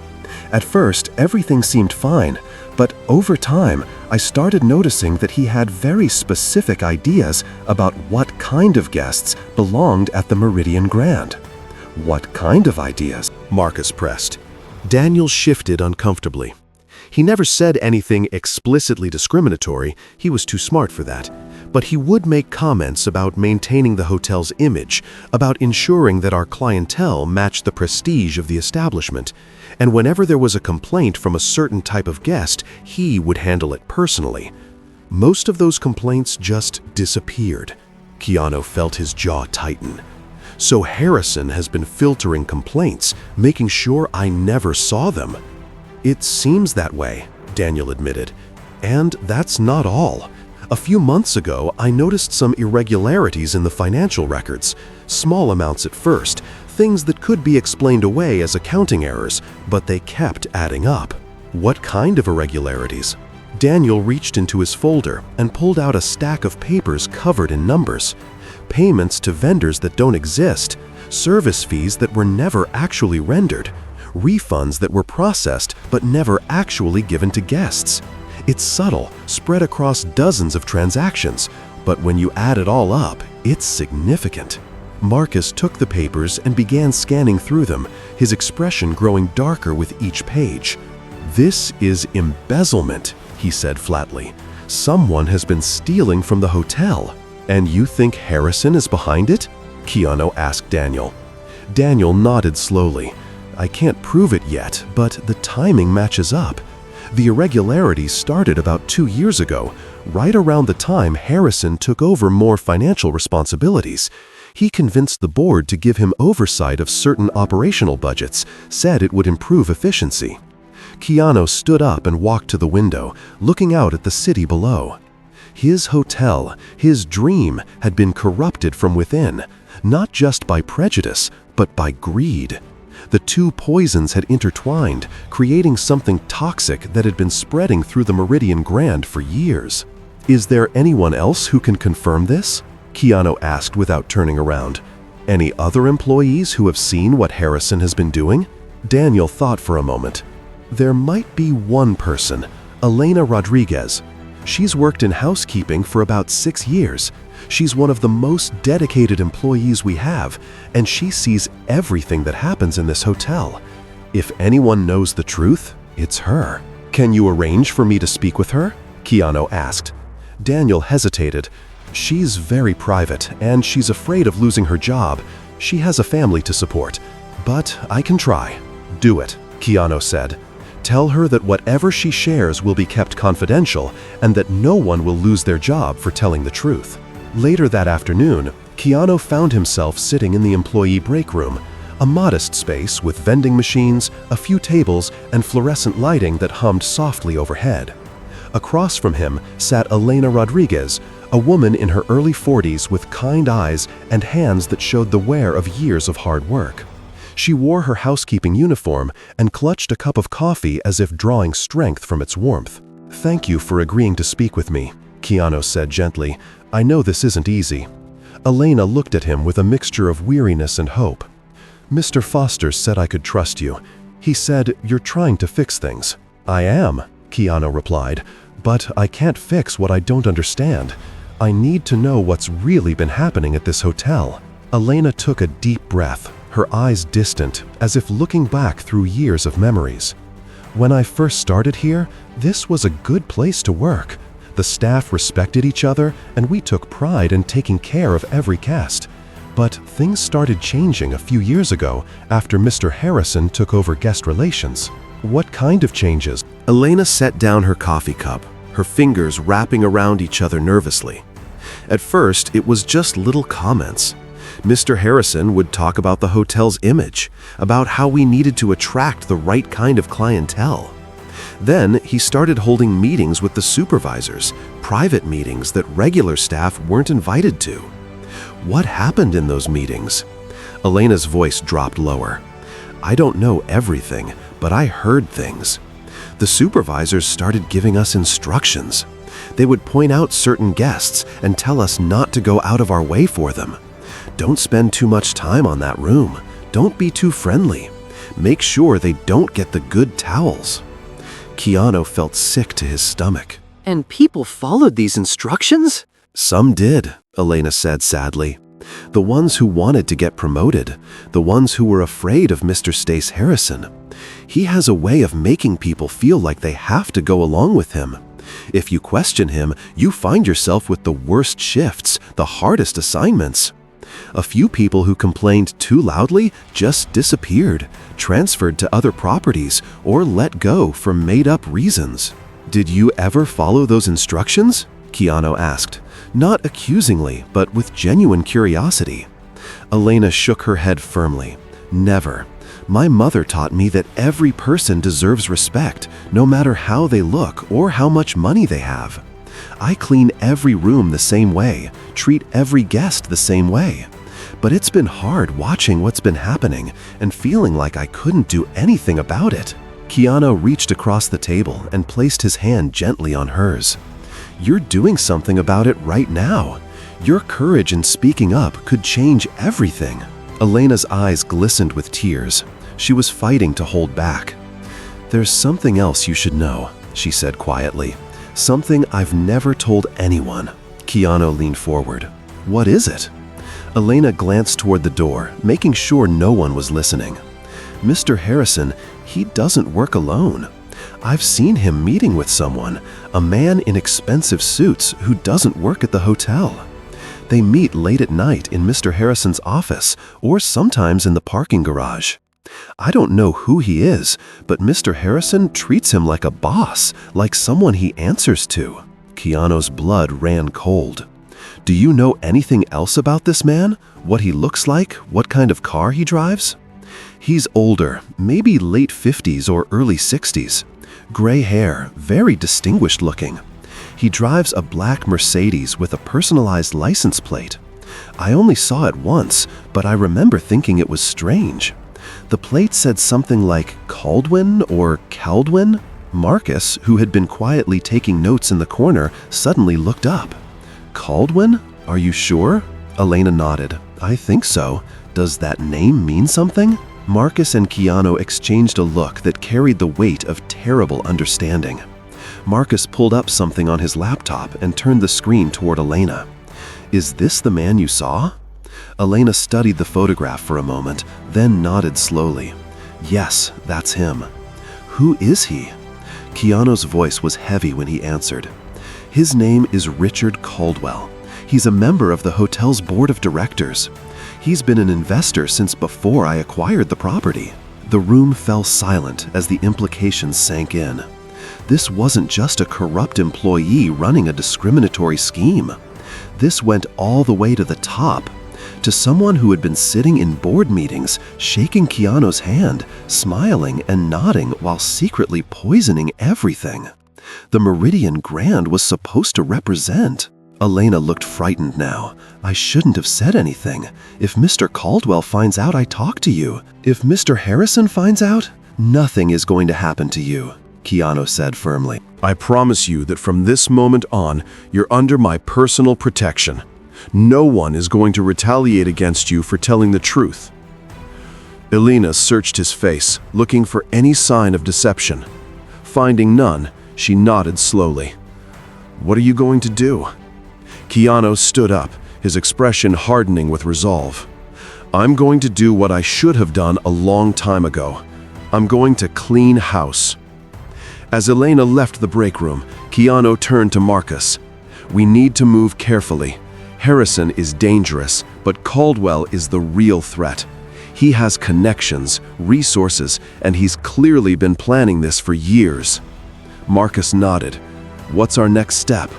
At first, everything seemed fine, but over time, I started noticing that he had very specific ideas about what kind of guests belonged at the Meridian Grand." "What kind of ideas?" Marcus pressed. Daniel shifted uncomfortably. He never said anything explicitly discriminatory, he was too smart for that. But he would make comments about maintaining the hotel's image, about ensuring that our clientele matched the prestige of the establishment. And whenever there was a complaint from a certain type of guest, he would handle it personally. Most of those complaints just disappeared. Keanu felt his jaw tighten. "So Harrison has been filtering complaints, making sure I never saw them." "It seems that way," Daniel admitted. "And that's not all. A few months ago, I noticed some irregularities in the financial records. Small amounts at first, things that could be explained away as accounting errors, but they kept adding up." "What kind of irregularities?" Daniel reached into his folder and pulled out a stack of papers covered in numbers. Payments to vendors that don't exist, service fees that were never actually rendered, refunds that were processed but never actually given to guests. It's subtle, spread across dozens of transactions, but when you add it all up, it's significant. Marcus took the papers and began scanning through them, his expression growing darker with each page. "This is embezzlement," he said flatly. "Someone has been stealing from the hotel." "And you think Harrison is behind it?" Keanu asked Daniel. Daniel nodded slowly. "I can't prove it yet, but the timing matches up. The irregularities started about 2 years ago, right around the time Harrison took over more financial responsibilities. He convinced the board to give him oversight of certain operational budgets, said it would improve efficiency." Keanu stood up and walked to the window, looking out at the city below. His hotel, his dream, had been corrupted from within, not just by prejudice, but by greed. The two poisons had intertwined, creating something toxic that had been spreading through the Meridian Grand for years. "Is there anyone else who can confirm this?" Keanu asked without turning around. "Any other employees who have seen what Harrison has been doing?" Daniel thought for a moment. "There might be one person, Elena Rodriguez. She's worked in housekeeping for about 6 years. She's one of the most dedicated employees we have, and she sees everything that happens in this hotel. If anyone knows the truth, it's her." "Can you arrange for me to speak with her?" Keanu asked. Daniel hesitated. "She's very private, and she's afraid of losing her job. She has a family to support. But I can try." "Do it," Keanu said. "Tell her that whatever she shares will be kept confidential and that no one will lose their job for telling the truth." Later that afternoon, Keanu found himself sitting in the employee break room, a modest space with vending machines, a few tables, and fluorescent lighting that hummed softly overhead. Across from him sat Elena Rodriguez, a woman in her early 40s with kind eyes and hands that showed the wear of years of hard work. She wore her housekeeping uniform and clutched a cup of coffee as if drawing strength from its warmth. "Thank you for agreeing to speak with me," Keanu said gently. "I know this isn't easy." Elena looked at him with a mixture of weariness and hope. "Mr. Foster said I could trust you. He said you're trying to fix things." "I am," Keanu replied, "but I can't fix what I don't understand. I need to know what's really been happening at this hotel." Elena took a deep breath, her eyes distant, as if looking back through years of memories. "When I first started here, this was a good place to work. The staff respected each other, and we took pride in taking care of every guest. But things started changing a few years ago after Mr. Harrison took over guest relations." "What kind of changes?" Elena set down her coffee cup, her fingers wrapping around each other nervously. At first, it was just little comments. Mr. Harrison would talk about the hotel's image, about how we needed to attract the right kind of clientele. Then he started holding meetings with the supervisors, private meetings that regular staff weren't invited to. "What happened in those meetings?" Elena's voice dropped lower. "I don't know everything, but I heard things. The supervisors started giving us instructions. They would point out certain guests and tell us not to go out of our way for them. Don't spend too much time on that room. Don't be too friendly. Make sure they don't get the good towels." Keanu felt sick to his stomach. "And people followed these instructions?" "Some did," Elena said sadly. "The ones who wanted to get promoted, the ones who were afraid of Mr. Stace Harrison. He has a way of making people feel like they have to go along with him. If you question him, you find yourself with the worst shifts, the hardest assignments. A few people who complained too loudly just disappeared, transferred to other properties, or let go for made-up reasons." "Did you ever follow those instructions?" Keanu asked, not accusingly, but with genuine curiosity. Elena shook her head firmly. "Never. My mother taught me that every person deserves respect, no matter how they look or how much money they have. I clean every room the same way, treat every guest the same way. But it's been hard watching what's been happening and feeling like I couldn't do anything about it." Keanu reached across the table and placed his hand gently on hers. "You're doing something about it right now. Your courage in speaking up could change everything." Elena's eyes glistened with tears. She was fighting to hold back. "There's something else you should know," she said quietly. "Something I've never told anyone." Keanu leaned forward. "What is it?" Elena glanced toward the door, making sure no one was listening. Mr. Harrison, he doesn't work alone. I've seen him meeting with someone, a man in expensive suits who doesn't work at the hotel. They meet late at night in Mr. Harrison's office or sometimes in the parking garage. I don't know who he is, but Mr. Harrison treats him like a boss, like someone he answers to. Keanu's blood ran cold. Do you know anything else about this man? What he looks like? What kind of car he drives? He's older, maybe late 50s or early 60s. Gray hair, very distinguished looking. He drives a black Mercedes with a personalized license plate. I only saw it once, but I remember thinking it was strange. The plate said something like Caldwell or Caldwell. Marcus, who had been quietly taking notes in the corner, suddenly looked up. Caldwell? Are you sure? Elena nodded. I think so. Does that name mean something? Marcus and Keanu exchanged a look that carried the weight of terrible understanding. Marcus pulled up something on his laptop and turned the screen toward Elena. Is this the man you saw? Elena studied the photograph for a moment, then nodded slowly. Yes, that's him. Who is he? Keanu's voice was heavy when he answered. His name is Richard Caldwell. He's a member of the hotel's board of directors. He's been an investor since before I acquired the property. The room fell silent as the implications sank in. This wasn't just a corrupt employee running a discriminatory scheme. This went all the way to the top, to someone who had been sitting in board meetings, shaking Keanu's hand, smiling and nodding while secretly poisoning everything. The Meridian Grand was supposed to represent. Elena looked frightened now. I shouldn't have said anything. If Mr. Caldwell finds out I talked to you, if Mr. Harrison finds out, nothing is going to happen to you, Keanu said firmly. I promise you that from this moment on, you're under my personal protection. No one is going to retaliate against you for telling the truth. Elena searched his face, looking for any sign of deception. Finding none, she nodded slowly. What are you going to do? Keanu stood up, his expression hardening with resolve. I'm going to do what I should have done a long time ago. I'm going to clean house. As Elena left the break room, Keanu turned to Marcus. We need to move carefully. Harrison is dangerous, but Caldwell is the real threat. He has connections, resources, and he's clearly been planning this for years. Marcus nodded. What's our next step?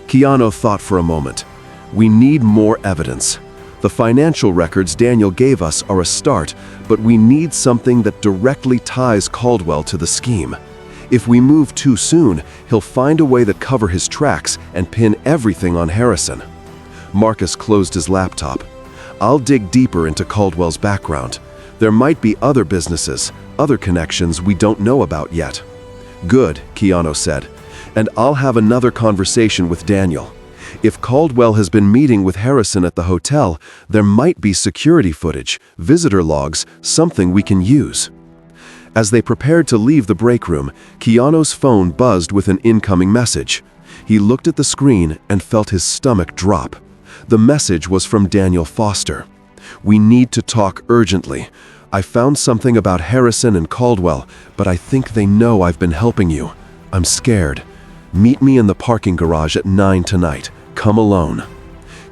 Keanu thought for a moment. We need more evidence. The financial records Daniel gave us are a start, but we need something that directly ties Caldwell to the scheme. If we move too soon, he'll find a way to cover his tracks and pin everything on Harrison. Marcus closed his laptop. I'll dig deeper into Caldwell's background. There might be other businesses, other connections we don't know about yet. Good, Keanu said. And I'll have another conversation with Daniel. If Caldwell has been meeting with Harrison at the hotel, there might be security footage, visitor logs, something we can use. As they prepared to leave the break room, Keanu's phone buzzed with an incoming message. He looked at the screen and felt his stomach drop. The message was from Daniel Foster. We need to talk urgently. I found something about Harrison and Caldwell, but I think they know I've been helping you. I'm scared. Meet me in the parking garage at 9 tonight. Come alone.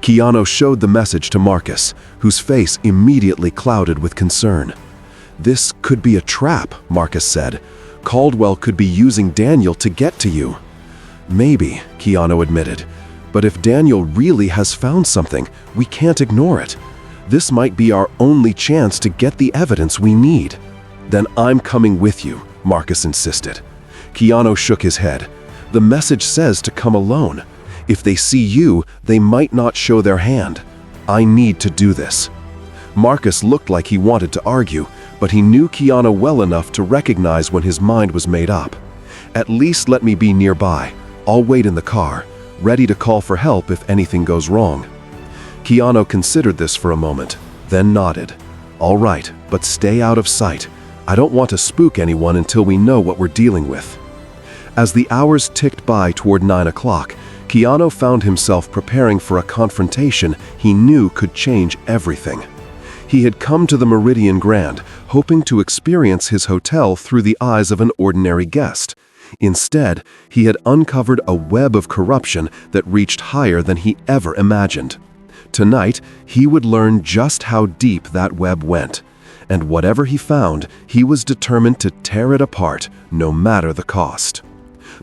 Keanu showed the message to Marcus, whose face immediately clouded with concern. This could be a trap, Marcus said. Caldwell could be using Daniel to get to you. Maybe, Keanu admitted. But if Daniel really has found something, we can't ignore it. This might be our only chance to get the evidence we need. Then I'm coming with you, Marcus insisted. Keanu shook his head. The message says to come alone. If they see you, they might not show their hand. I need to do this. Marcus looked like he wanted to argue, but he knew Keanu well enough to recognize when his mind was made up. At least let me be nearby. I'll wait in the car, ready to call for help if anything goes wrong. Keanu considered this for a moment, then nodded. All right, but stay out of sight. I don't want to spook anyone until we know what we're dealing with. As the hours ticked by toward 9 o'clock, Keanu found himself preparing for a confrontation he knew could change everything. He had come to the Meridian Grand, hoping to experience his hotel through the eyes of an ordinary guest. Instead, he had uncovered a web of corruption that reached higher than he ever imagined. Tonight, he would learn just how deep that web went. And whatever he found, he was determined to tear it apart, no matter the cost.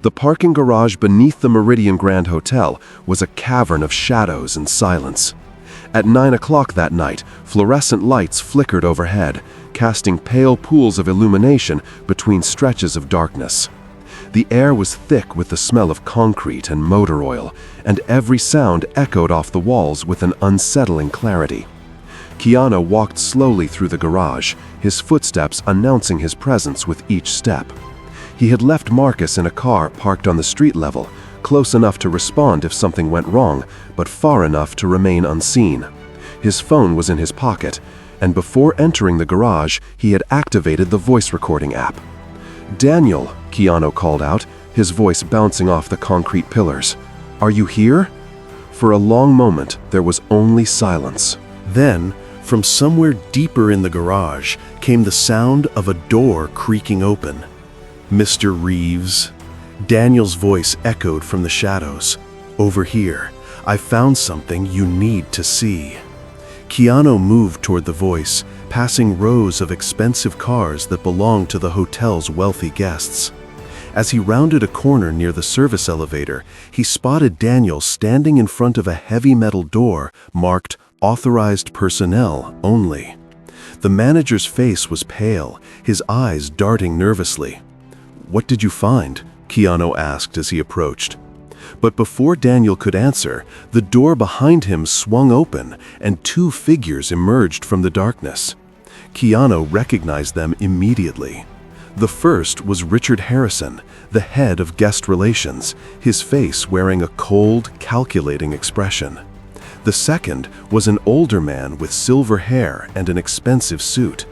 The parking garage beneath the Meridian Grand Hotel was a cavern of shadows and silence. At 9 o'clock that night, fluorescent lights flickered overhead, casting pale pools of illumination between stretches of darkness. The air was thick with the smell of concrete and motor oil, and every sound echoed off the walls with an unsettling clarity. Keanu walked slowly through the garage, his footsteps announcing his presence with each step. He had left Marcus in a car parked on the street level, close enough to respond if something went wrong, but far enough to remain unseen. His phone was in his pocket, and before entering the garage, he had activated the voice recording app. "Daniel," Keanu called out, his voice bouncing off the concrete pillars. "Are you here?" For a long moment, there was only silence. Then, from somewhere deeper in the garage, came the sound of a door creaking open. "Mr. Reeves?" Daniel's voice echoed from the shadows. "Over here. I found something you need to see." Keanu moved toward the voice, passing rows of expensive cars that belonged to the hotel's wealthy guests. As he rounded a corner near the service elevator, he spotted Daniel standing in front of a heavy metal door marked "Authorized Personnel Only." The manager's face was pale, his eyes darting nervously. "What did you find?" Keanu asked as he approached. But before Daniel could answer, the door behind him swung open and two figures emerged from the darkness. Keanu recognized them immediately. The first was Richard Harrison, the head of guest relations, his face wearing a cold, calculating expression. The second was an older man with silver hair and an expensive suit.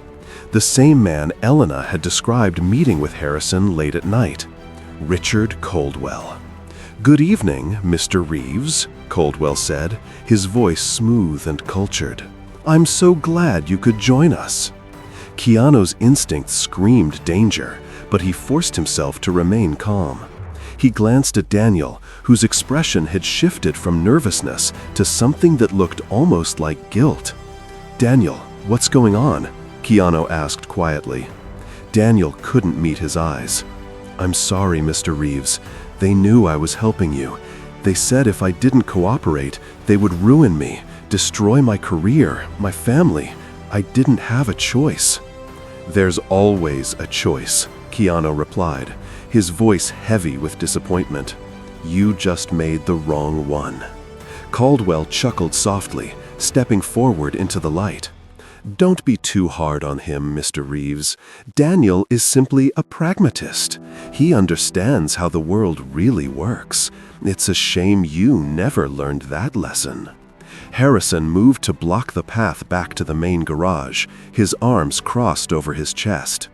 The same man Elena had described meeting with Harrison late at night. Richard Caldwell. "Good evening, Mr. Reeves," Caldwell said, his voice smooth and cultured. "I'm so glad you could join us." Keanu's instinct screamed danger, but he forced himself to remain calm. He glanced at Daniel, whose expression had shifted from nervousness to something that looked almost like guilt. "Daniel, what's going on?" Keanu asked quietly. Daniel couldn't meet his eyes. "I'm sorry, Mr. Reeves. They knew I was helping you. They said if I didn't cooperate, they would ruin me, destroy my career, my family. I didn't have a choice." "There's always a choice," Keanu replied, his voice heavy with disappointment. "You just made the wrong one." Caldwell chuckled softly, stepping forward into the light. "Don't be too hard on him, Mr. Reeves. Daniel is simply a pragmatist. He understands how the world really works. It's a shame you never learned that lesson." Harrison moved to block the path back to the main garage, his arms crossed over his chest.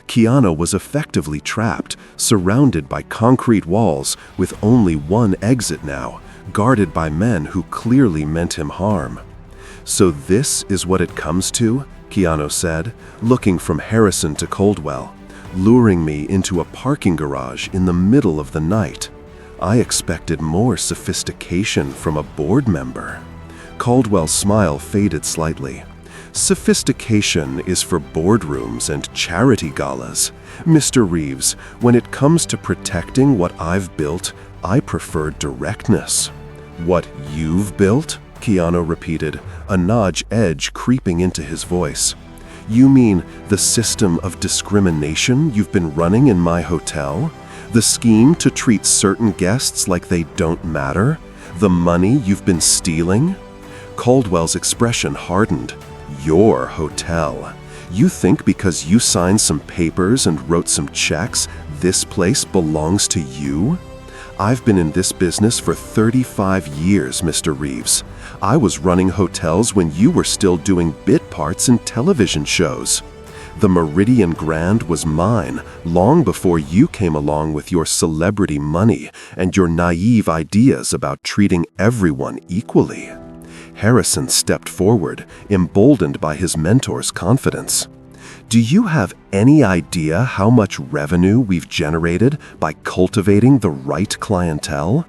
Keanu was effectively trapped, surrounded by concrete walls with only one exit now, guarded by men who clearly meant him harm. "So this is what it comes to?" Keanu said, looking from Harrison to Caldwell. "Luring me into a parking garage in the middle of the night. I expected more sophistication from a board member." Caldwell's smile faded slightly. "Sophistication is for boardrooms and charity galas. Mr. Reeves, when it comes to protecting what I've built, I prefer directness." "What you've built?" Keanu repeated, a notch edge creeping into his voice. "You mean the system of discrimination you've been running in my hotel? The scheme to treat certain guests like they don't matter? The money you've been stealing?" Caldwell's expression hardened. "Your hotel. You think because you signed some papers and wrote some checks, this place belongs to you? I've been in this business for 35 years, Mr. Reeves. I was running hotels when you were still doing bit parts in television shows. The Meridian Grand was mine long before you came along with your celebrity money and your naive ideas about treating everyone equally." Harrison stepped forward, emboldened by his mentor's confidence. "Do you have any idea how much revenue we've generated by cultivating the right clientele?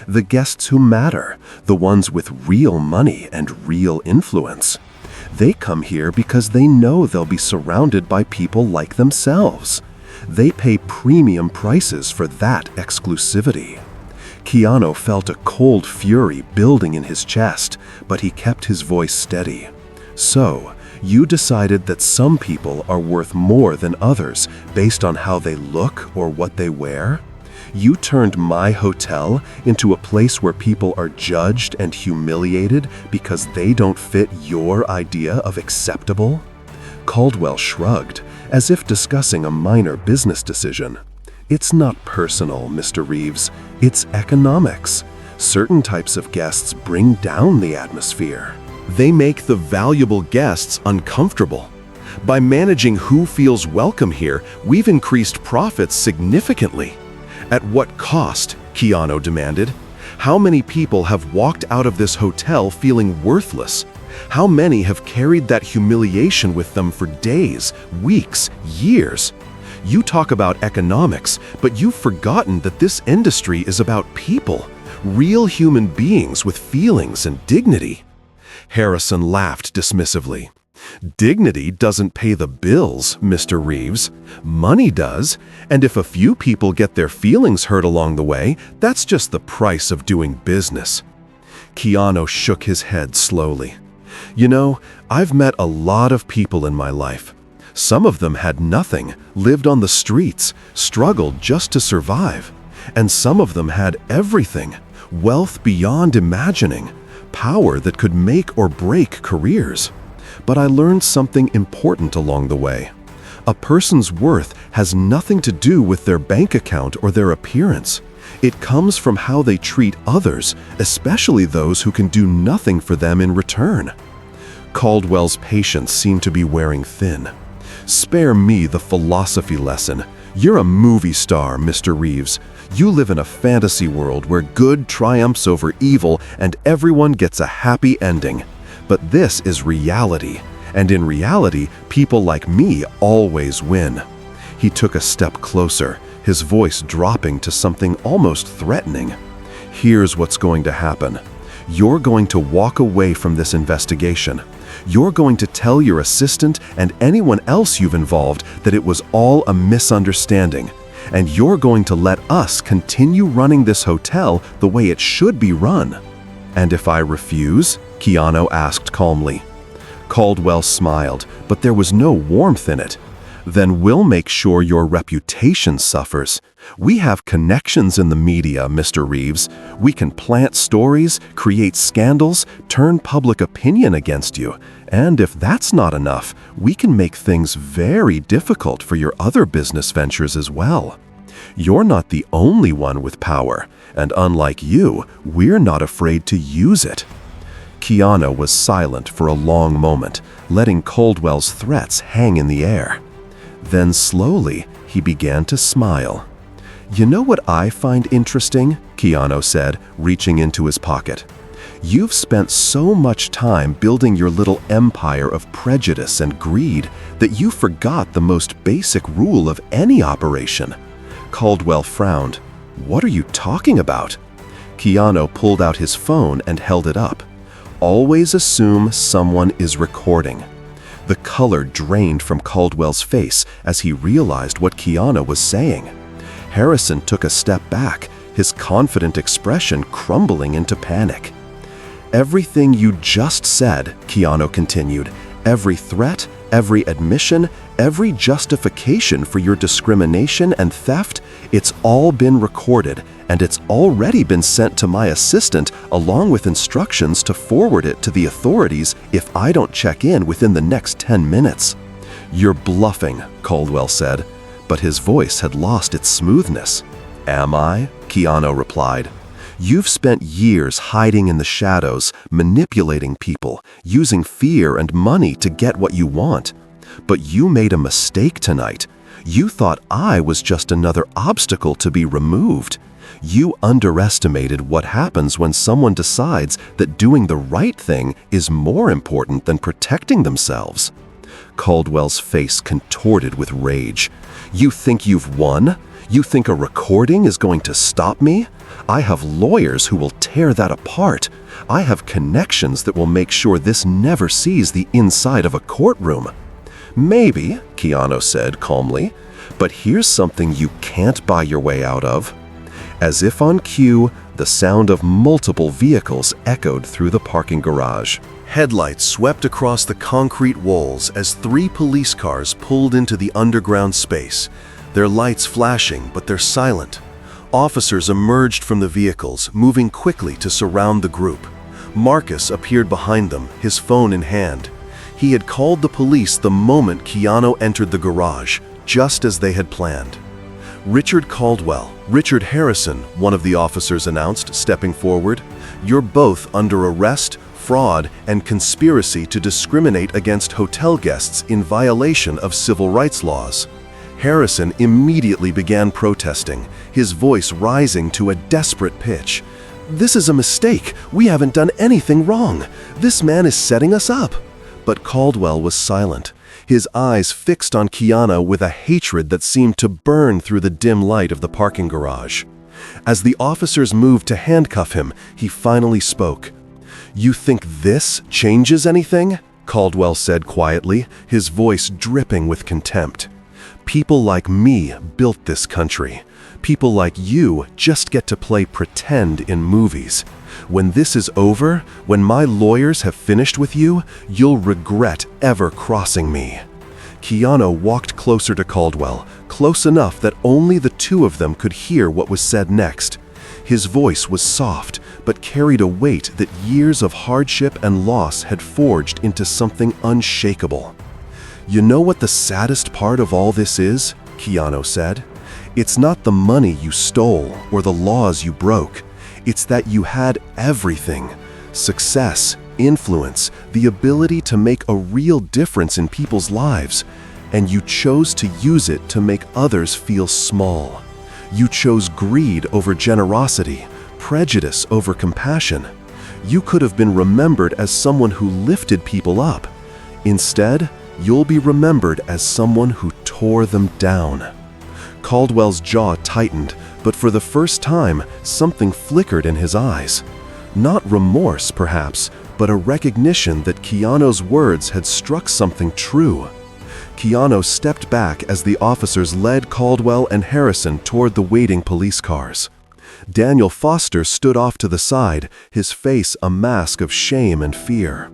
The guests who matter, the ones with real money and real influence. They come here because they know they'll be surrounded by people like themselves. They pay premium prices for that exclusivity." Keanu felt a cold fury building in his chest, but he kept his voice steady. "So, you decided that some people are worth more than others based on how they look or what they wear? You turned my hotel into a place where people are judged and humiliated because they don't fit your idea of acceptable?" Caldwell shrugged, as if discussing a minor business decision. "It's not personal, Mr. Reeves. It's economics. Certain types of guests bring down the atmosphere. They make the valuable guests uncomfortable. By managing who feels welcome here, we've increased profits significantly." "At what cost?" Keanu demanded. "How many people have walked out of this hotel feeling worthless? How many have carried that humiliation with them for days, weeks, years? You talk about economics, but you've forgotten that this industry is about people, real human beings with feelings and dignity." Harrison laughed dismissively. "Dignity doesn't pay the bills, Mr. Reeves. Money does, and if a few people get their feelings hurt along the way, that's just the price of doing business." Keanu shook his head slowly. "You know, I've met a lot of people in my life. Some of them had nothing, lived on the streets, struggled just to survive. And some of them had everything, wealth beyond imagining, power that could make or break careers. But I learned something important along the way. A person's worth has nothing to do with their bank account or their appearance. It comes from how they treat others, especially those who can do nothing for them in return." Caldwell's patience seemed to be wearing thin. "Spare me the philosophy lesson. You're a movie star, Mr. Reeves. You live in a fantasy world where good triumphs over evil and everyone gets a happy ending. But this is reality, and in reality, people like me always win." He took a step closer, his voice dropping to something almost threatening. "Here's what's going to happen. You're going to walk away from this investigation. You're going to tell your assistant and anyone else you've involved that it was all a misunderstanding. And you're going to let us continue running this hotel the way it should be run." "And if I refuse?" Keanu asked calmly. Caldwell smiled, but there was no warmth in it. "Then we'll make sure your reputation suffers. We have connections in the media, Mr. Reeves. We can plant stories, create scandals, turn public opinion against you. And if that's not enough, we can make things very difficult for your other business ventures as well. You're not the only one with power, and unlike you, we're not afraid to use it." Keanu was silent for a long moment, letting Caldwell's threats hang in the air. Then slowly, he began to smile. "You know what I find interesting?" Keanu said, reaching into his pocket. "You've spent so much time building your little empire of prejudice and greed that you forgot the most basic rule of any operation." Caldwell frowned. "What are you talking about?" Keanu pulled out his phone and held it up. "Always assume someone is recording." The color drained from Caldwell's face as he realized what Keanu was saying. Harrison took a step back, his confident expression crumbling into panic. "Everything you just said," Keanu continued, "every threat, every admission, every justification for your discrimination and theft, it's all been recorded, and it's already been sent to my assistant along with instructions to forward it to the authorities if I don't check in within the next 10 minutes. "You're bluffing," Caldwell said, but his voice had lost its smoothness. "Am I?" Keanu replied. "You've spent years hiding in the shadows, manipulating people, using fear and money to get what you want. But you made a mistake tonight. You thought I was just another obstacle to be removed. You underestimated what happens when someone decides that doing the right thing is more important than protecting themselves." Caldwell's face contorted with rage. "You think you've won? You think a recording is going to stop me? I have lawyers who will tear that apart. I have connections that will make sure this never sees the inside of a courtroom." "Maybe," Keanu said calmly, "but here's something you can't buy your way out of." As if on cue, the sound of multiple vehicles echoed through the parking garage. Headlights swept across the concrete walls as 3 police cars pulled into the underground space, their lights flashing, but they're silent. Officers emerged from the vehicles, moving quickly to surround the group. Marcus appeared behind them, his phone in hand. He had called the police the moment Keanu entered the garage, just as they had planned. "Richard Harrison," one of the officers announced, stepping forward. "You're both under arrest, fraud, and conspiracy to discriminate against hotel guests in violation of civil rights laws." Harrison immediately began protesting, his voice rising to a desperate pitch. "This is a mistake. We haven't done anything wrong. This man is setting us up." But Caldwell was silent, his eyes fixed on Keanu with a hatred that seemed to burn through the dim light of the parking garage. As the officers moved to handcuff him, he finally spoke. "You think this changes anything?" Caldwell said quietly, his voice dripping with contempt. "People like me built this country. People like you just get to play pretend in movies. When this is over, when my lawyers have finished with you, you'll regret ever crossing me." Keanu walked closer to Caldwell, close enough that only the 2 of them could hear what was said next. His voice was soft, but carried a weight that years of hardship and loss had forged into something unshakable. "You know what the saddest part of all this is?" Keanu said. "It's not the money you stole or the laws you broke. It's that you had everything: success, influence, the ability to make a real difference in people's lives, and you chose to use it to make others feel small. You chose greed over generosity, prejudice over compassion. You could have been remembered as someone who lifted people up. Instead, you'll be remembered as someone who tore them down." Caldwell's jaw tightened, but for the first time, something flickered in his eyes. Not remorse, perhaps, but a recognition that Keanu's words had struck something true. Keanu stepped back as the officers led Caldwell and Harrison toward the waiting police cars. Daniel Foster stood off to the side, his face a mask of shame and fear.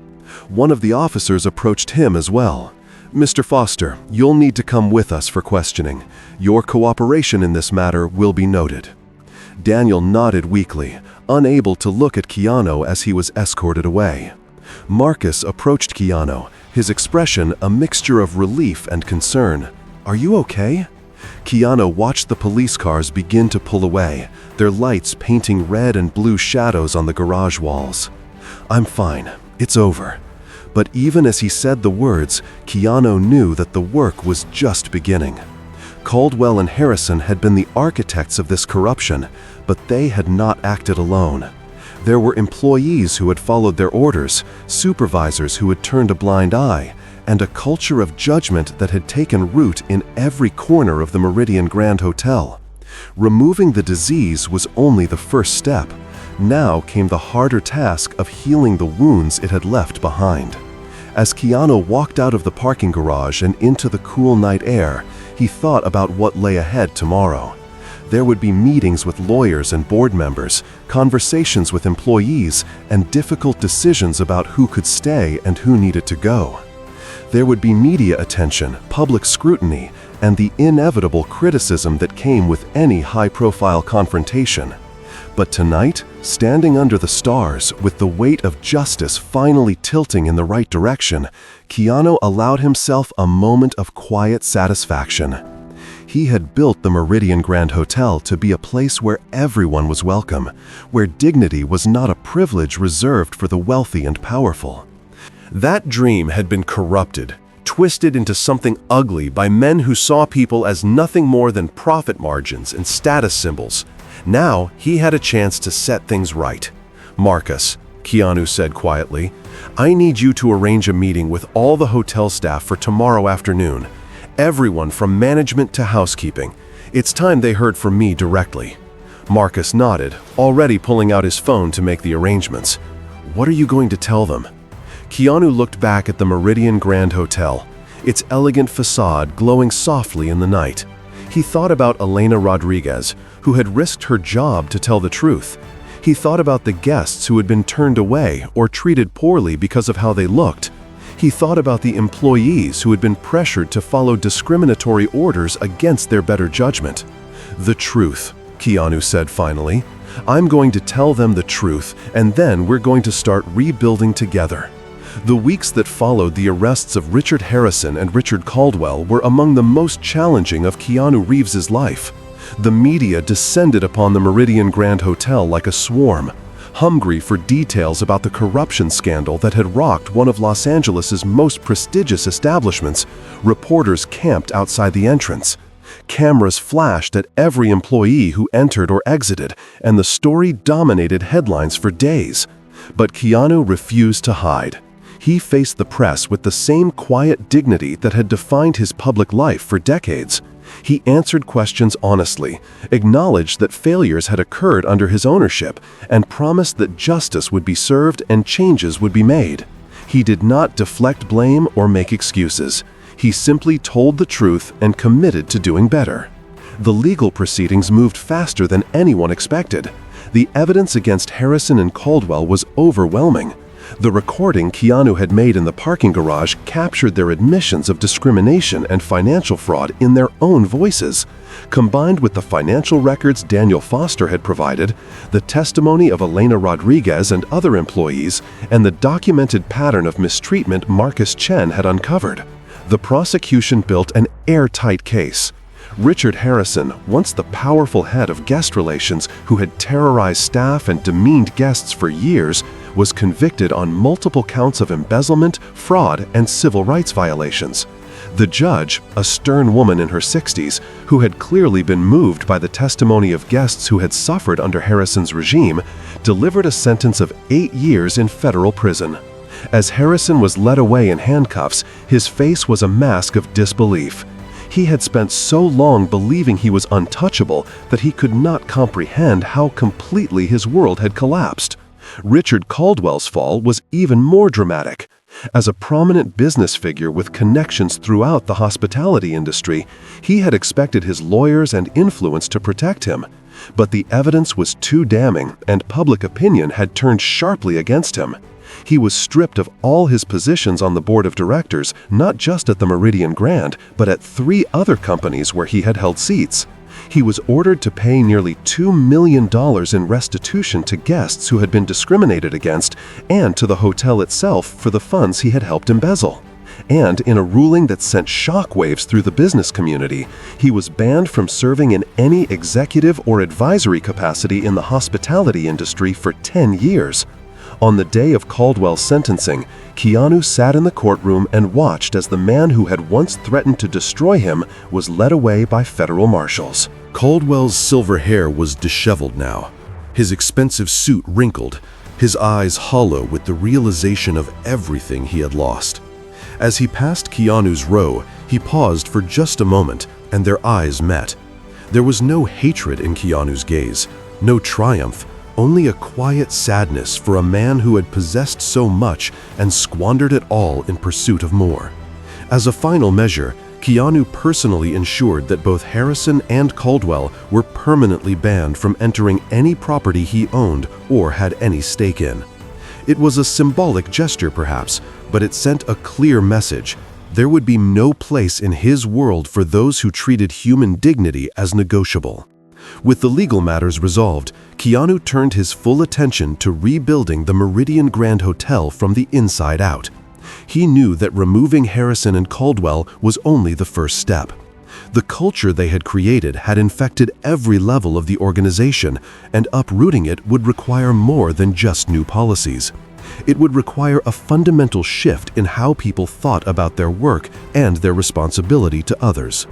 One of the officers approached him as well. "Mr. Foster, you'll need to come with us for questioning. Your cooperation in this matter will be noted." Daniel nodded weakly, unable to look at Keanu as he was escorted away. Marcus approached Keanu, his expression a mixture of relief and concern. "Are you okay?" Keanu watched the police cars begin to pull away, their lights painting red and blue shadows on the garage walls. "I'm fine. It's over." But even as he said the words, Keanu knew that the work was just beginning. Caldwell and Harrison had been the architects of this corruption, but they had not acted alone. There were employees who had followed their orders, supervisors who had turned a blind eye, and a culture of judgment that had taken root in every corner of the Meridian Grand Hotel. Removing the disease was only the first step. Now came the harder task of healing the wounds it had left behind. As Keanu walked out of the parking garage and into the cool night air, he thought about what lay ahead tomorrow. There would be meetings with lawyers and board members, conversations with employees, and difficult decisions about who could stay and who needed to go. There would be media attention, public scrutiny, and the inevitable criticism that came with any high-profile confrontation. But tonight, standing under the stars, with the weight of justice finally tilting in the right direction, Keanu allowed himself a moment of quiet satisfaction. He had built the Meridian Grand Hotel to be a place where everyone was welcome, where dignity was not a privilege reserved for the wealthy and powerful. That dream had been corrupted, twisted into something ugly by men who saw people as nothing more than profit margins and status symbols. Now he had a chance to set things right. "Marcus," Keanu said quietly, "I need you to arrange a meeting with all the hotel staff for tomorrow afternoon. Everyone from management to housekeeping. It's time they heard from me directly." Marcus nodded, already pulling out his phone to make the arrangements. "What are you going to tell them?" Keanu looked back at the Meridian Grand Hotel, its elegant facade glowing softly in the night. He thought about Elena Rodriguez, who had risked her job to tell the truth. He thought about the guests who had been turned away or treated poorly because of how they looked. He thought about the employees who had been pressured to follow discriminatory orders against their better judgment. "The truth," Keanu said finally. "I'm going to tell them the truth, and then we're going to start rebuilding together." The weeks that followed the arrests of Richard Harrison and Richard Caldwell were among the most challenging of Keanu Reeves's life. The media descended upon the Meridian Grand Hotel like a swarm, hungry for details about the corruption scandal that had rocked one of Los Angeles's most prestigious establishments. Reporters camped outside the entrance. Cameras flashed at every employee who entered or exited, and the story dominated headlines for days. But Keanu refused to hide. He faced the press with the same quiet dignity that had defined his public life for decades. He answered questions honestly, acknowledged that failures had occurred under his ownership, and promised that justice would be served and changes would be made. He did not deflect blame or make excuses. He simply told the truth and committed to doing better. The legal proceedings moved faster than anyone expected. The evidence against Harrison and Caldwell was overwhelming. The recording Keanu had made in the parking garage captured their admissions of discrimination and financial fraud in their own voices. Combined with the financial records Daniel Foster had provided, the testimony of Elena Rodriguez and other employees, and the documented pattern of mistreatment Marcus Chen had uncovered, the prosecution built an airtight case. Richard Harrison, once the powerful head of guest relations who had terrorized staff and demeaned guests for years, was convicted on multiple counts of embezzlement, fraud, and civil rights violations. The judge, a stern woman in her 60s, who had clearly been moved by the testimony of guests who had suffered under Harrison's regime, delivered a sentence of 8 years in federal prison. As Harrison was led away in handcuffs, his face was a mask of disbelief. He had spent so long believing he was untouchable that he could not comprehend how completely his world had collapsed. Richard Caldwell's fall was even more dramatic. As a prominent business figure with connections throughout the hospitality industry, he had expected his lawyers and influence to protect him. But the evidence was too damning, and public opinion had turned sharply against him. He was stripped of all his positions on the board of directors, not just at the Meridian Grand, but at 3 other companies where he had held seats. He was ordered to pay nearly $2 million in restitution to guests who had been discriminated against, and to the hotel itself for the funds he had helped embezzle. And in a ruling that sent shockwaves through the business community, he was banned from serving in any executive or advisory capacity in the hospitality industry for 10 years. On the day of Caldwell's sentencing, Keanu sat in the courtroom and watched as the man who had once threatened to destroy him was led away by federal marshals. Caldwell's silver hair was disheveled now, his expensive suit wrinkled, his eyes hollow with the realization of everything he had lost. As he passed Keanu's row, he paused for just a moment, and their eyes met. There was no hatred in Keanu's gaze, no triumph, only a quiet sadness for a man who had possessed so much and squandered it all in pursuit of more. As a final measure, Keanu personally ensured that both Harrison and Caldwell were permanently banned from entering any property he owned or had any stake in. It was a symbolic gesture perhaps, but it sent a clear message. There would be no place in his world for those who treated human dignity as negotiable. With the legal matters resolved, Keanu turned his full attention to rebuilding the Meridian Grand Hotel from the inside out. He knew that removing Harrison and Caldwell was only the first step. The culture they had created had infected every level of the organization, and uprooting it would require more than just new policies. It would require a fundamental shift in how people thought about their work and their responsibility to others.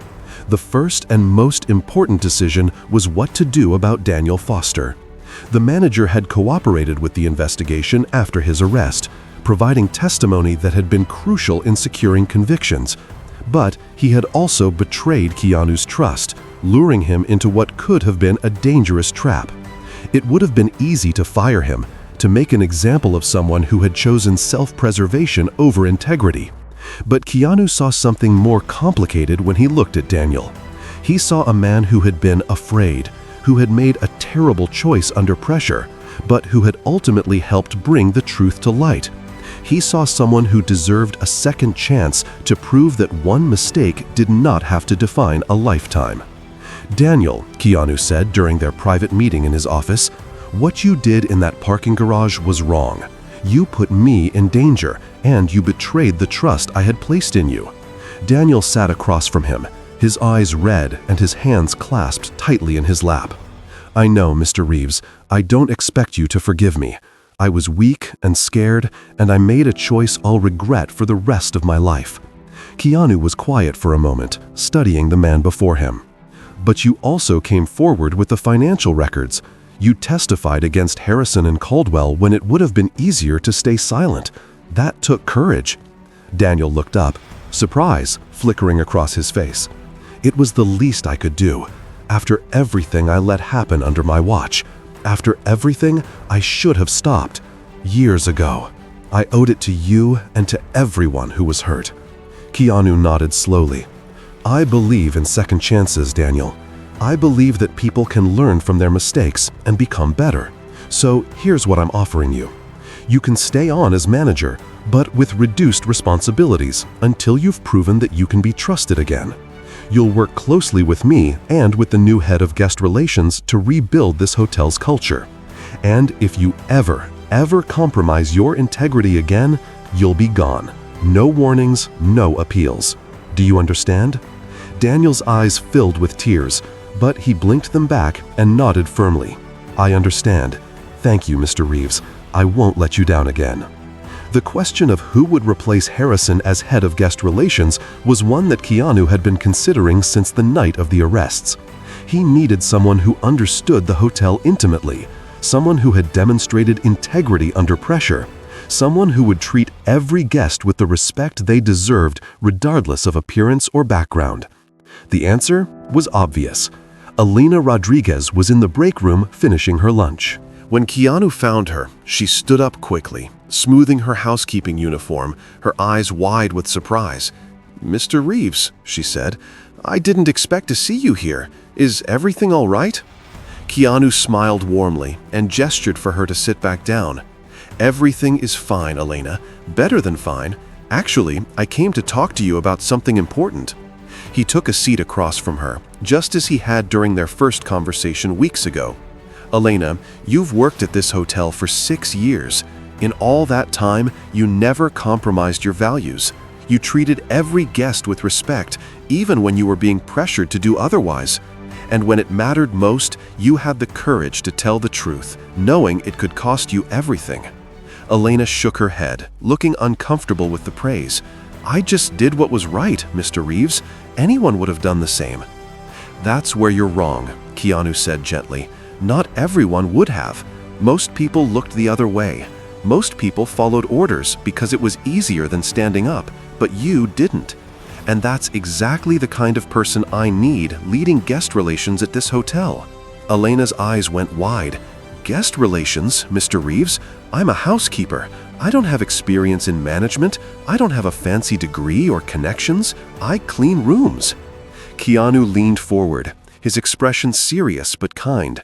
The first and most important decision was what to do about Daniel Foster. The manager had cooperated with the investigation after his arrest, providing testimony that had been crucial in securing convictions. But he had also betrayed Keanu's trust, luring him into what could have been a dangerous trap. It would have been easy to fire him, to make an example of someone who had chosen self-preservation over integrity. But Keanu saw something more complicated when he looked at Daniel. He saw a man who had been afraid, who had made a terrible choice under pressure, but who had ultimately helped bring the truth to light. He saw someone who deserved a second chance to prove that one mistake did not have to define a lifetime. "Daniel," Keanu said during their private meeting in his office, "what you did in that parking garage was wrong. You put me in danger, and you betrayed the trust I had placed in you." Daniel sat across from him, his eyes red and his hands clasped tightly in his lap. "I know, Mr. Reeves, I don't expect you to forgive me. I was weak and scared, and I made a choice I'll regret for the rest of my life." Keanu was quiet for a moment, studying the man before him. "But you also came forward with the financial records. You testified against Harrison and Caldwell when it would have been easier to stay silent. That took courage." Daniel looked up, surprise flickering across his face. "It was the least I could do. After everything I let happen under my watch, after everything I should have stopped years ago. I owed it to you and to everyone who was hurt." Keanu nodded slowly. "I believe in second chances, Daniel. I believe that people can learn from their mistakes and become better. So here's what I'm offering you. You can stay on as manager, but with reduced responsibilities until you've proven that you can be trusted again. You'll work closely with me and with the new head of guest relations to rebuild this hotel's culture. And if you ever compromise your integrity again, you'll be gone. No warnings, no appeals. Do you understand?" Daniel's eyes filled with tears, but he blinked them back and nodded firmly. "I understand. Thank you, Mr. Reeves. I won't let you down again." The question of who would replace Harrison as head of guest relations was one that Keanu had been considering since the night of the arrests. He needed someone who understood the hotel intimately, someone who had demonstrated integrity under pressure, someone who would treat every guest with the respect they deserved regardless of appearance or background. The answer was obvious. Elena Rodriguez was in the break room finishing her lunch. When Keanu found her, she stood up quickly, smoothing her housekeeping uniform, her eyes wide with surprise. "Mr. Reeves," she said, "I didn't expect to see you here. Is everything all right?" Keanu smiled warmly and gestured for her to sit back down. "Everything is fine, Elena. Better than fine. Actually, I came to talk to you about something important." He took a seat across from her, just as he had during their first conversation weeks ago. "Elena, you've worked at this hotel for 6 years. In all that time, you never compromised your values. You treated every guest with respect, even when you were being pressured to do otherwise. And when it mattered most, you had the courage to tell the truth, knowing it could cost you everything." Elena shook her head, looking uncomfortable with the praise. "I just did what was right, Mr. Reeves. Anyone would have done the same." "That's where you're wrong," Keanu said gently. "Not everyone would have. Most people looked the other way. Most people followed orders because it was easier than standing up, but you didn't. And that's exactly the kind of person I need leading guest relations at this hotel." Elena's eyes went wide. "Guest relations, Mr. Reeves? I'm a housekeeper. I don't have experience in management. I don't have a fancy degree or connections. I clean rooms." Keanu leaned forward, his expression serious but kind.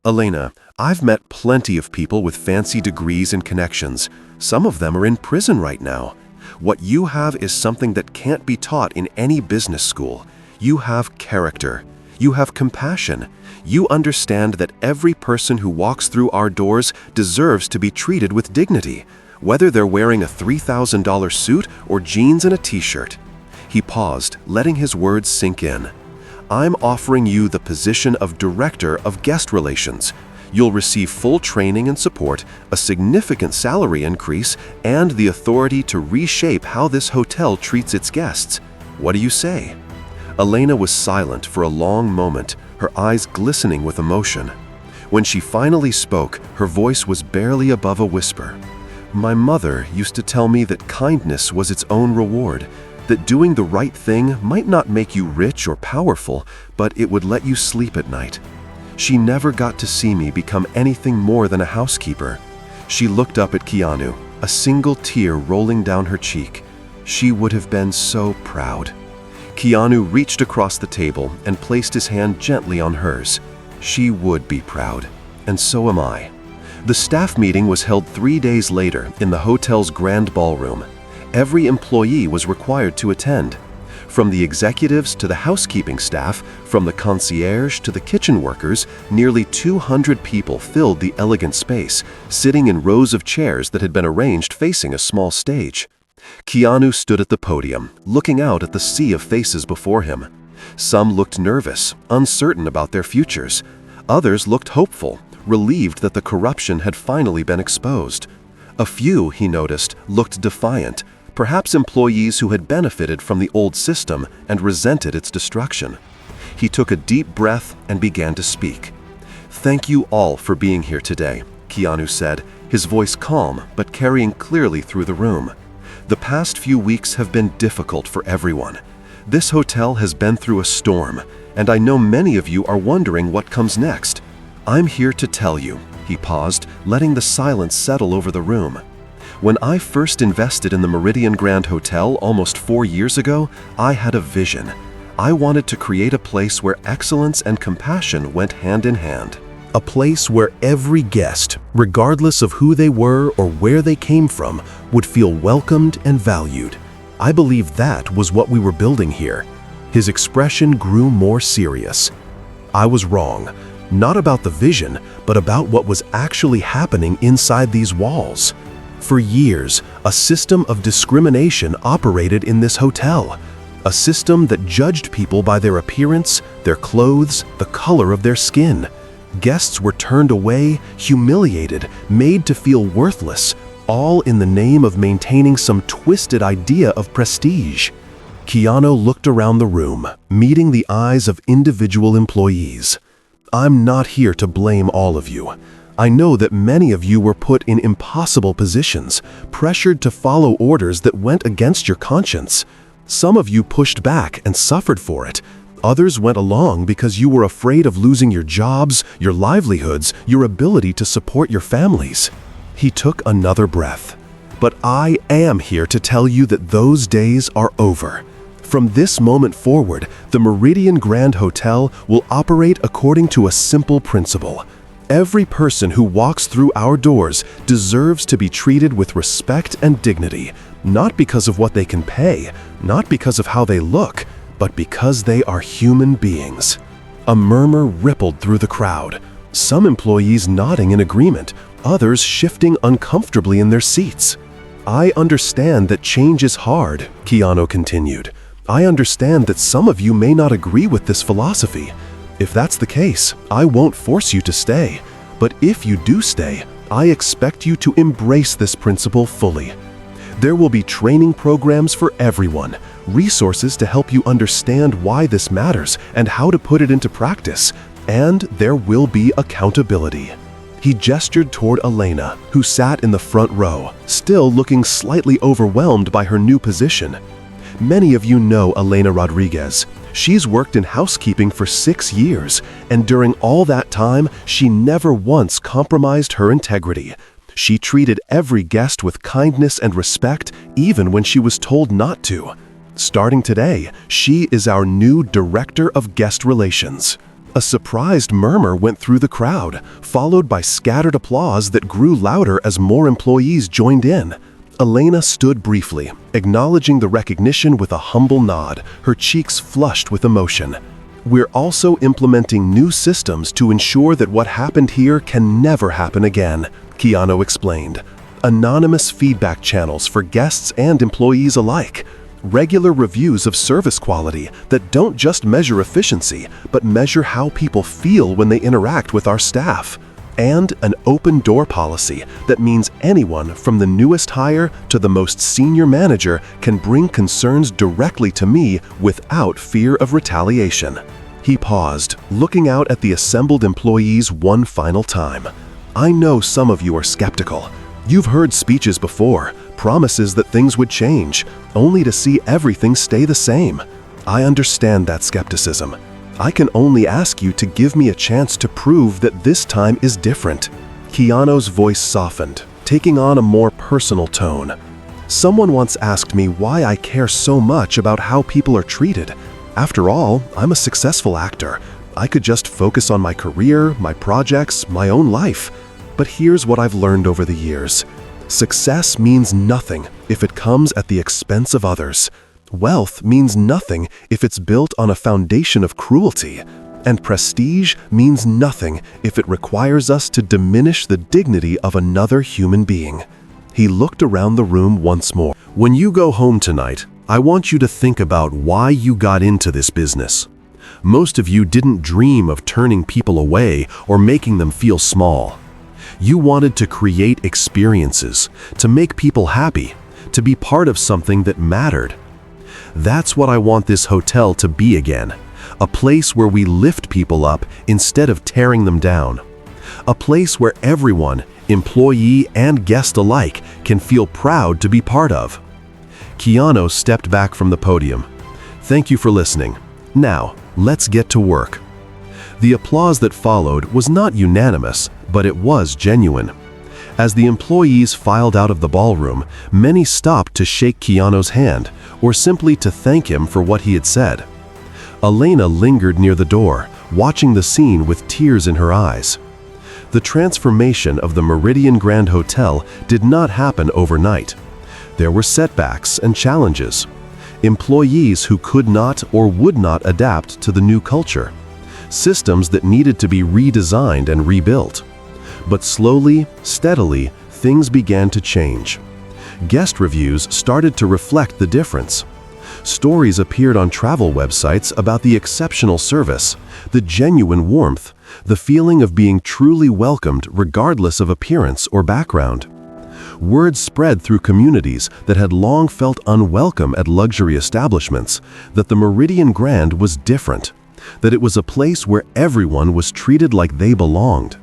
"Elena, I've met plenty of people with fancy degrees and connections. Some of them are in prison right now. What you have is something that can't be taught in any business school. You have character. You have compassion. You understand that every person who walks through our doors deserves to be treated with dignity, whether they're wearing a $3,000 suit or jeans and a t-shirt." He paused, letting his words sink in. "I'm offering you the position of Director of Guest Relations. You'll receive full training and support, a significant salary increase, and the authority to reshape how this hotel treats its guests. What do you say?" Elena was silent for a long moment, her eyes glistening with emotion. When she finally spoke, her voice was barely above a whisper. "My mother used to tell me that kindness was its own reward, that doing the right thing might not make you rich or powerful, but it would let you sleep at night. She never got to see me become anything more than a housekeeper." She looked up at Keanu, a single tear rolling down her cheek. She would have been so proud. Keanu reached across the table and placed his hand gently on hers. She would be proud, and so am I. The staff meeting was held 3 days later in the hotel's grand ballroom. Every employee was required to attend. From the executives to the housekeeping staff, from the concierge to the kitchen workers, nearly 200 people filled the elegant space, sitting in rows of chairs that had been arranged facing a small stage. Keanu stood at the podium, looking out at the sea of faces before him. Some looked nervous, uncertain about their futures. Others looked hopeful, relieved that the corruption had finally been exposed. A few, he noticed, looked defiant, perhaps employees who had benefited from the old system and resented its destruction. He took a deep breath and began to speak. "Thank you all for being here today," Keanu said, his voice calm but carrying clearly through the room. "The past few weeks have been difficult for everyone. This hotel has been through a storm, and I know many of you are wondering what comes next. I'm here to tell you," he paused, letting the silence settle over the room. "When I first invested in the Meridian Grand Hotel almost 4 years ago, I had a vision. I wanted to create a place where excellence and compassion went hand in hand. A place where every guest, regardless of who they were or where they came from, would feel welcomed and valued. I believe that was what we were building here." His expression grew more serious. "I was wrong, not about the vision, but about what was actually happening inside these walls. For years, a system of discrimination operated in this hotel, a system that judged people by their appearance, their clothes, the color of their skin. Guests were turned away, humiliated, made to feel worthless, all in the name of maintaining some twisted idea of prestige." Keanu looked around the room, meeting the eyes of individual employees. "I'm not here to blame all of you. I know that many of you were put in impossible positions, pressured to follow orders that went against your conscience. Some of you pushed back and suffered for it. Others went along because you were afraid of losing your jobs, your livelihoods, your ability to support your families." He took another breath. "But I am here to tell you that those days are over. From this moment forward, the Meridian Grand Hotel will operate according to a simple principle. Every person who walks through our doors deserves to be treated with respect and dignity, not because of what they can pay, not because of how they look, but because they are human beings." A murmur rippled through the crowd, some employees nodding in agreement, others shifting uncomfortably in their seats. "I understand that change is hard," Keanu continued. "I understand that some of you may not agree with this philosophy. If that's the case, I won't force you to stay. But if you do stay, I expect you to embrace this principle fully. There will be training programs for everyone, resources to help you understand why this matters and how to put it into practice, and there will be accountability." He gestured toward Elena, who sat in the front row, still looking slightly overwhelmed by her new position. Many of you know Elena Rodriguez. She's worked in housekeeping for 6 years, and during all that time, she never once compromised her integrity. She treated every guest with kindness and respect, even when she was told not to. Starting today, she is our new Director of Guest Relations. A surprised murmur went through the crowd, followed by scattered applause that grew louder as more employees joined in. Elena stood briefly, acknowledging the recognition with a humble nod, her cheeks flushed with emotion. "We're also implementing new systems to ensure that what happened here can never happen again," Keanu explained. "Anonymous feedback channels for guests and employees alike. Regular reviews of service quality that don't just measure efficiency, but measure how people feel when they interact with our staff. and an open door policy that means anyone from the newest hire to the most senior manager can bring concerns directly to me without fear of retaliation. He paused, looking out at the assembled employees one final time. I know some of you are skeptical. You've heard speeches before, promises that things would change, only to see everything stay the same. I understand that skepticism. I can only ask you to give me a chance to prove that this time is different. Keanu's voice softened, taking on a more personal tone. Someone once asked me why I care so much about how people are treated. After all, I'm a successful actor. I could just focus on my career, my projects, my own life. But here's what I've learned over the years. Success means nothing if it comes at the expense of others. Wealth means nothing if it's built on a foundation of cruelty. And prestige means nothing if it requires us to diminish the dignity of another human being. He looked around the room once more. When you go home tonight, I want you to think about why you got into this business. Most of you didn't dream of turning people away or making them feel small. You wanted to create experiences, to make people happy, to be part of something that mattered. That's what I want this hotel to be again. A place where we lift people up instead of tearing them down. A place where everyone, employee and guest alike, can feel proud to be part of. Keanu stepped back from the podium. Thank you for listening. Now, let's get to work. The applause that followed was not unanimous, but it was genuine. As the employees filed out of the ballroom, many stopped to shake Keanu's hand, or simply to thank him for what he had said. Elena lingered near the door, watching the scene with tears in her eyes. The transformation of the Meridian Grand Hotel did not happen overnight. There were setbacks and challenges. Employees who could not or would not adapt to the new culture. Systems that needed to be redesigned and rebuilt. But slowly, steadily, things began to change. Guest reviews started to reflect the difference. Stories appeared on travel websites about the exceptional service, the genuine warmth, the feeling of being truly welcomed regardless of appearance or background. Word spread through communities that had long felt unwelcome at luxury establishments that the Meridian Grand was different, that it was a place where everyone was treated like they belonged.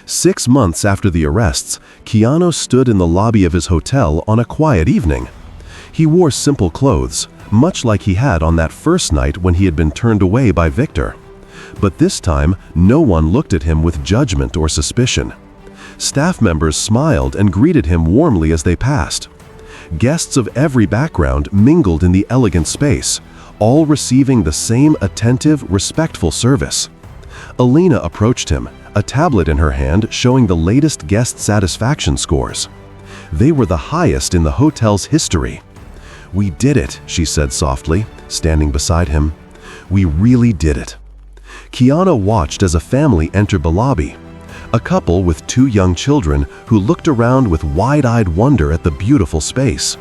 6 months after the arrests, Keanu stood in the lobby of his hotel on a quiet evening. He wore simple clothes, much like he had on that first night when he had been turned away by Victor. But this time, no one looked at him with judgment or suspicion. Staff members smiled and greeted him warmly as they passed. Guests of every background mingled in the elegant space, all receiving the same attentive, respectful service. Elena approached him, a tablet in her hand showing the latest guest satisfaction scores. They were the highest in the hotel's history. "We did it," she said softly, standing beside him. "We really did it." Keanu watched as a family entered the lobby. A couple with 2 young children who looked around with wide-eyed wonder at the beautiful space.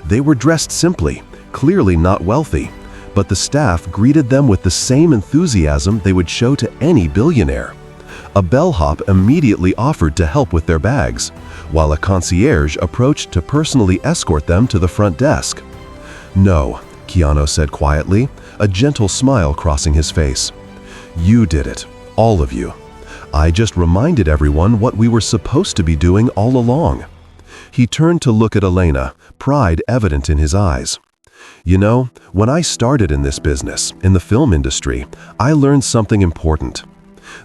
They were dressed simply, clearly not wealthy, but the staff greeted them with the same enthusiasm they would show to any billionaire. A bellhop immediately offered to help with their bags, while a concierge approached to personally escort them to the front desk. "No," Keanu said quietly, a gentle smile crossing his face. "You did it, all of you. I just reminded everyone what we were supposed to be doing all along." He turned to look at Elena, pride evident in his eyes. "You know, when I started in this business, in the film industry, I learned something important.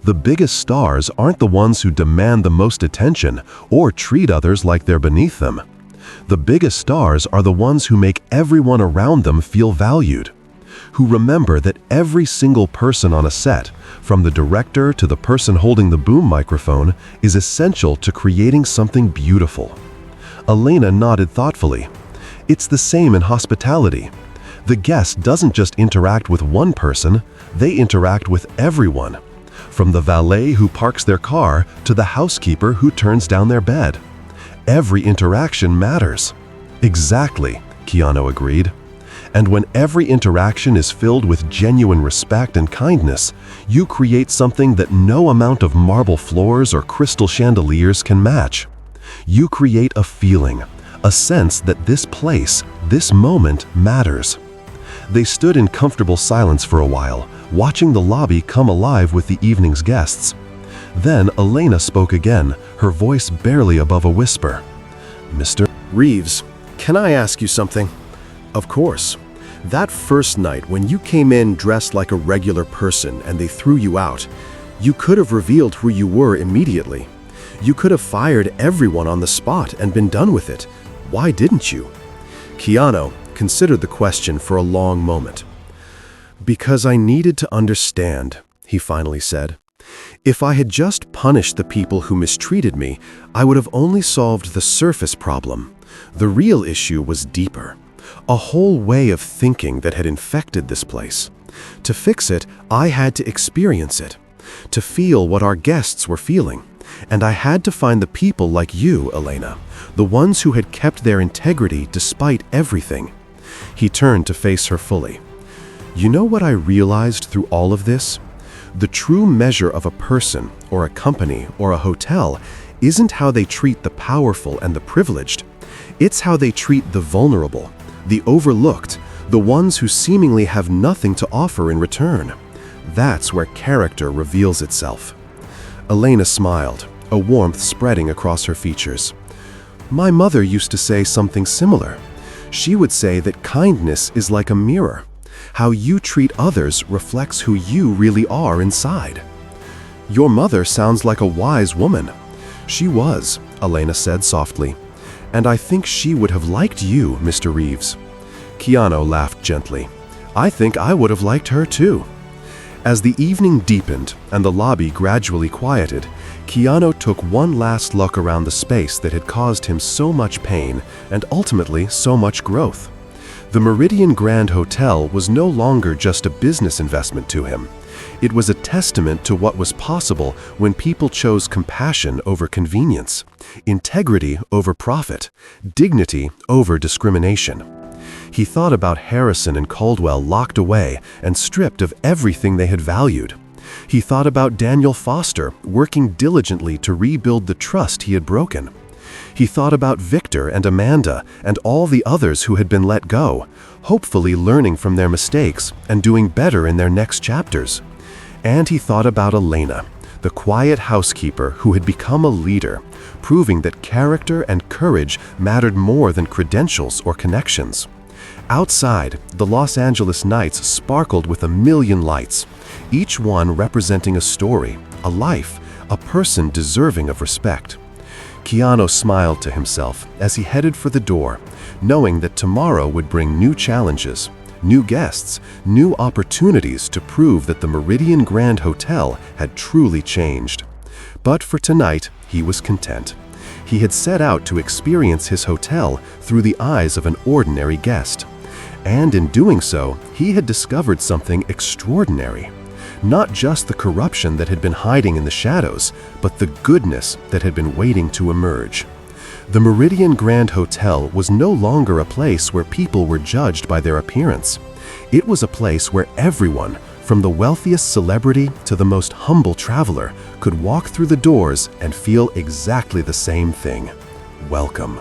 The biggest stars aren't the ones who demand the most attention or treat others like they're beneath them. The biggest stars are the ones who make everyone around them feel valued, who remember that every single person on a set, from the director to the person holding the boom microphone, is essential to creating something beautiful." Elena nodded thoughtfully. "It's the same in hospitality. The guest doesn't just interact with one person, they interact with everyone. From the valet who parks their car to the housekeeper who turns down their bed. Every interaction matters." "Exactly," Keanu agreed. And when every interaction is filled with genuine respect and kindness, you create something that no amount of marble floors or crystal chandeliers can match. You create a feeling, a sense that this place, this moment matters. They stood in comfortable silence for a while, watching the lobby come alive with the evening's guests. Then Elena spoke again, her voice barely above a whisper. "Mr. Reeves, can I ask you something?" "Of course. That first night when you came in dressed like a regular person and they threw you out, you could have revealed who you were immediately. You could have fired everyone on the spot and been done with it. Why didn't you?" Keanu considered the question for a long moment. "Because I needed to understand," he finally said. "If I had just punished the people who mistreated me, I would have only solved the surface problem. The real issue was deeper. A whole way of thinking that had infected this place. To fix it, I had to experience it, to feel what our guests were feeling. And I had to find the people like you, Elena, the ones who had kept their integrity despite everything." He turned to face her fully. "You know what I realized through all of this? The true measure of a person, or a company, or a hotel isn't how they treat the powerful and the privileged. It's how they treat the vulnerable, the overlooked, the ones who seemingly have nothing to offer in return. That's where character reveals itself." Elena smiled, a warmth spreading across her features. "My mother used to say something similar. She would say that kindness is like a mirror. How you treat others reflects who you really are inside." "Your mother sounds like a wise woman." "She was," Elena said softly. "And I think she would have liked you, Mr. Reeves." Keanu laughed gently. "I think I would have liked her too." As the evening deepened and the lobby gradually quieted, Keanu took one last look around the space that had caused him so much pain and ultimately so much growth. The Meridian Grand Hotel was no longer just a business investment to him. It was a testament to what was possible when people chose compassion over convenience, integrity over profit, dignity over discrimination. He thought about Harrison and Caldwell locked away and stripped of everything they had valued. He thought about Daniel Foster working diligently to rebuild the trust he had broken. He thought about Victor and Amanda and all the others who had been let go, hopefully learning from their mistakes and doing better in their next chapters. And he thought about Elena, the quiet housekeeper who had become a leader, proving that character and courage mattered more than credentials or connections. Outside, the Los Angeles nights sparkled with a million lights, each one representing a story, a life, a person deserving of respect. Keanu smiled to himself as he headed for the door, knowing that tomorrow would bring new challenges, new guests, new opportunities to prove that the Meridian Grand Hotel had truly changed. But for tonight, he was content. He had set out to experience his hotel through the eyes of an ordinary guest. And in doing so, he had discovered something extraordinary. Not just the corruption that had been hiding in the shadows, but the goodness that had been waiting to emerge. The Meridian Grand Hotel was no longer a place where people were judged by their appearance. It was a place where everyone, from the wealthiest celebrity to the most humble traveler, could walk through the doors and feel exactly the same thing: welcome.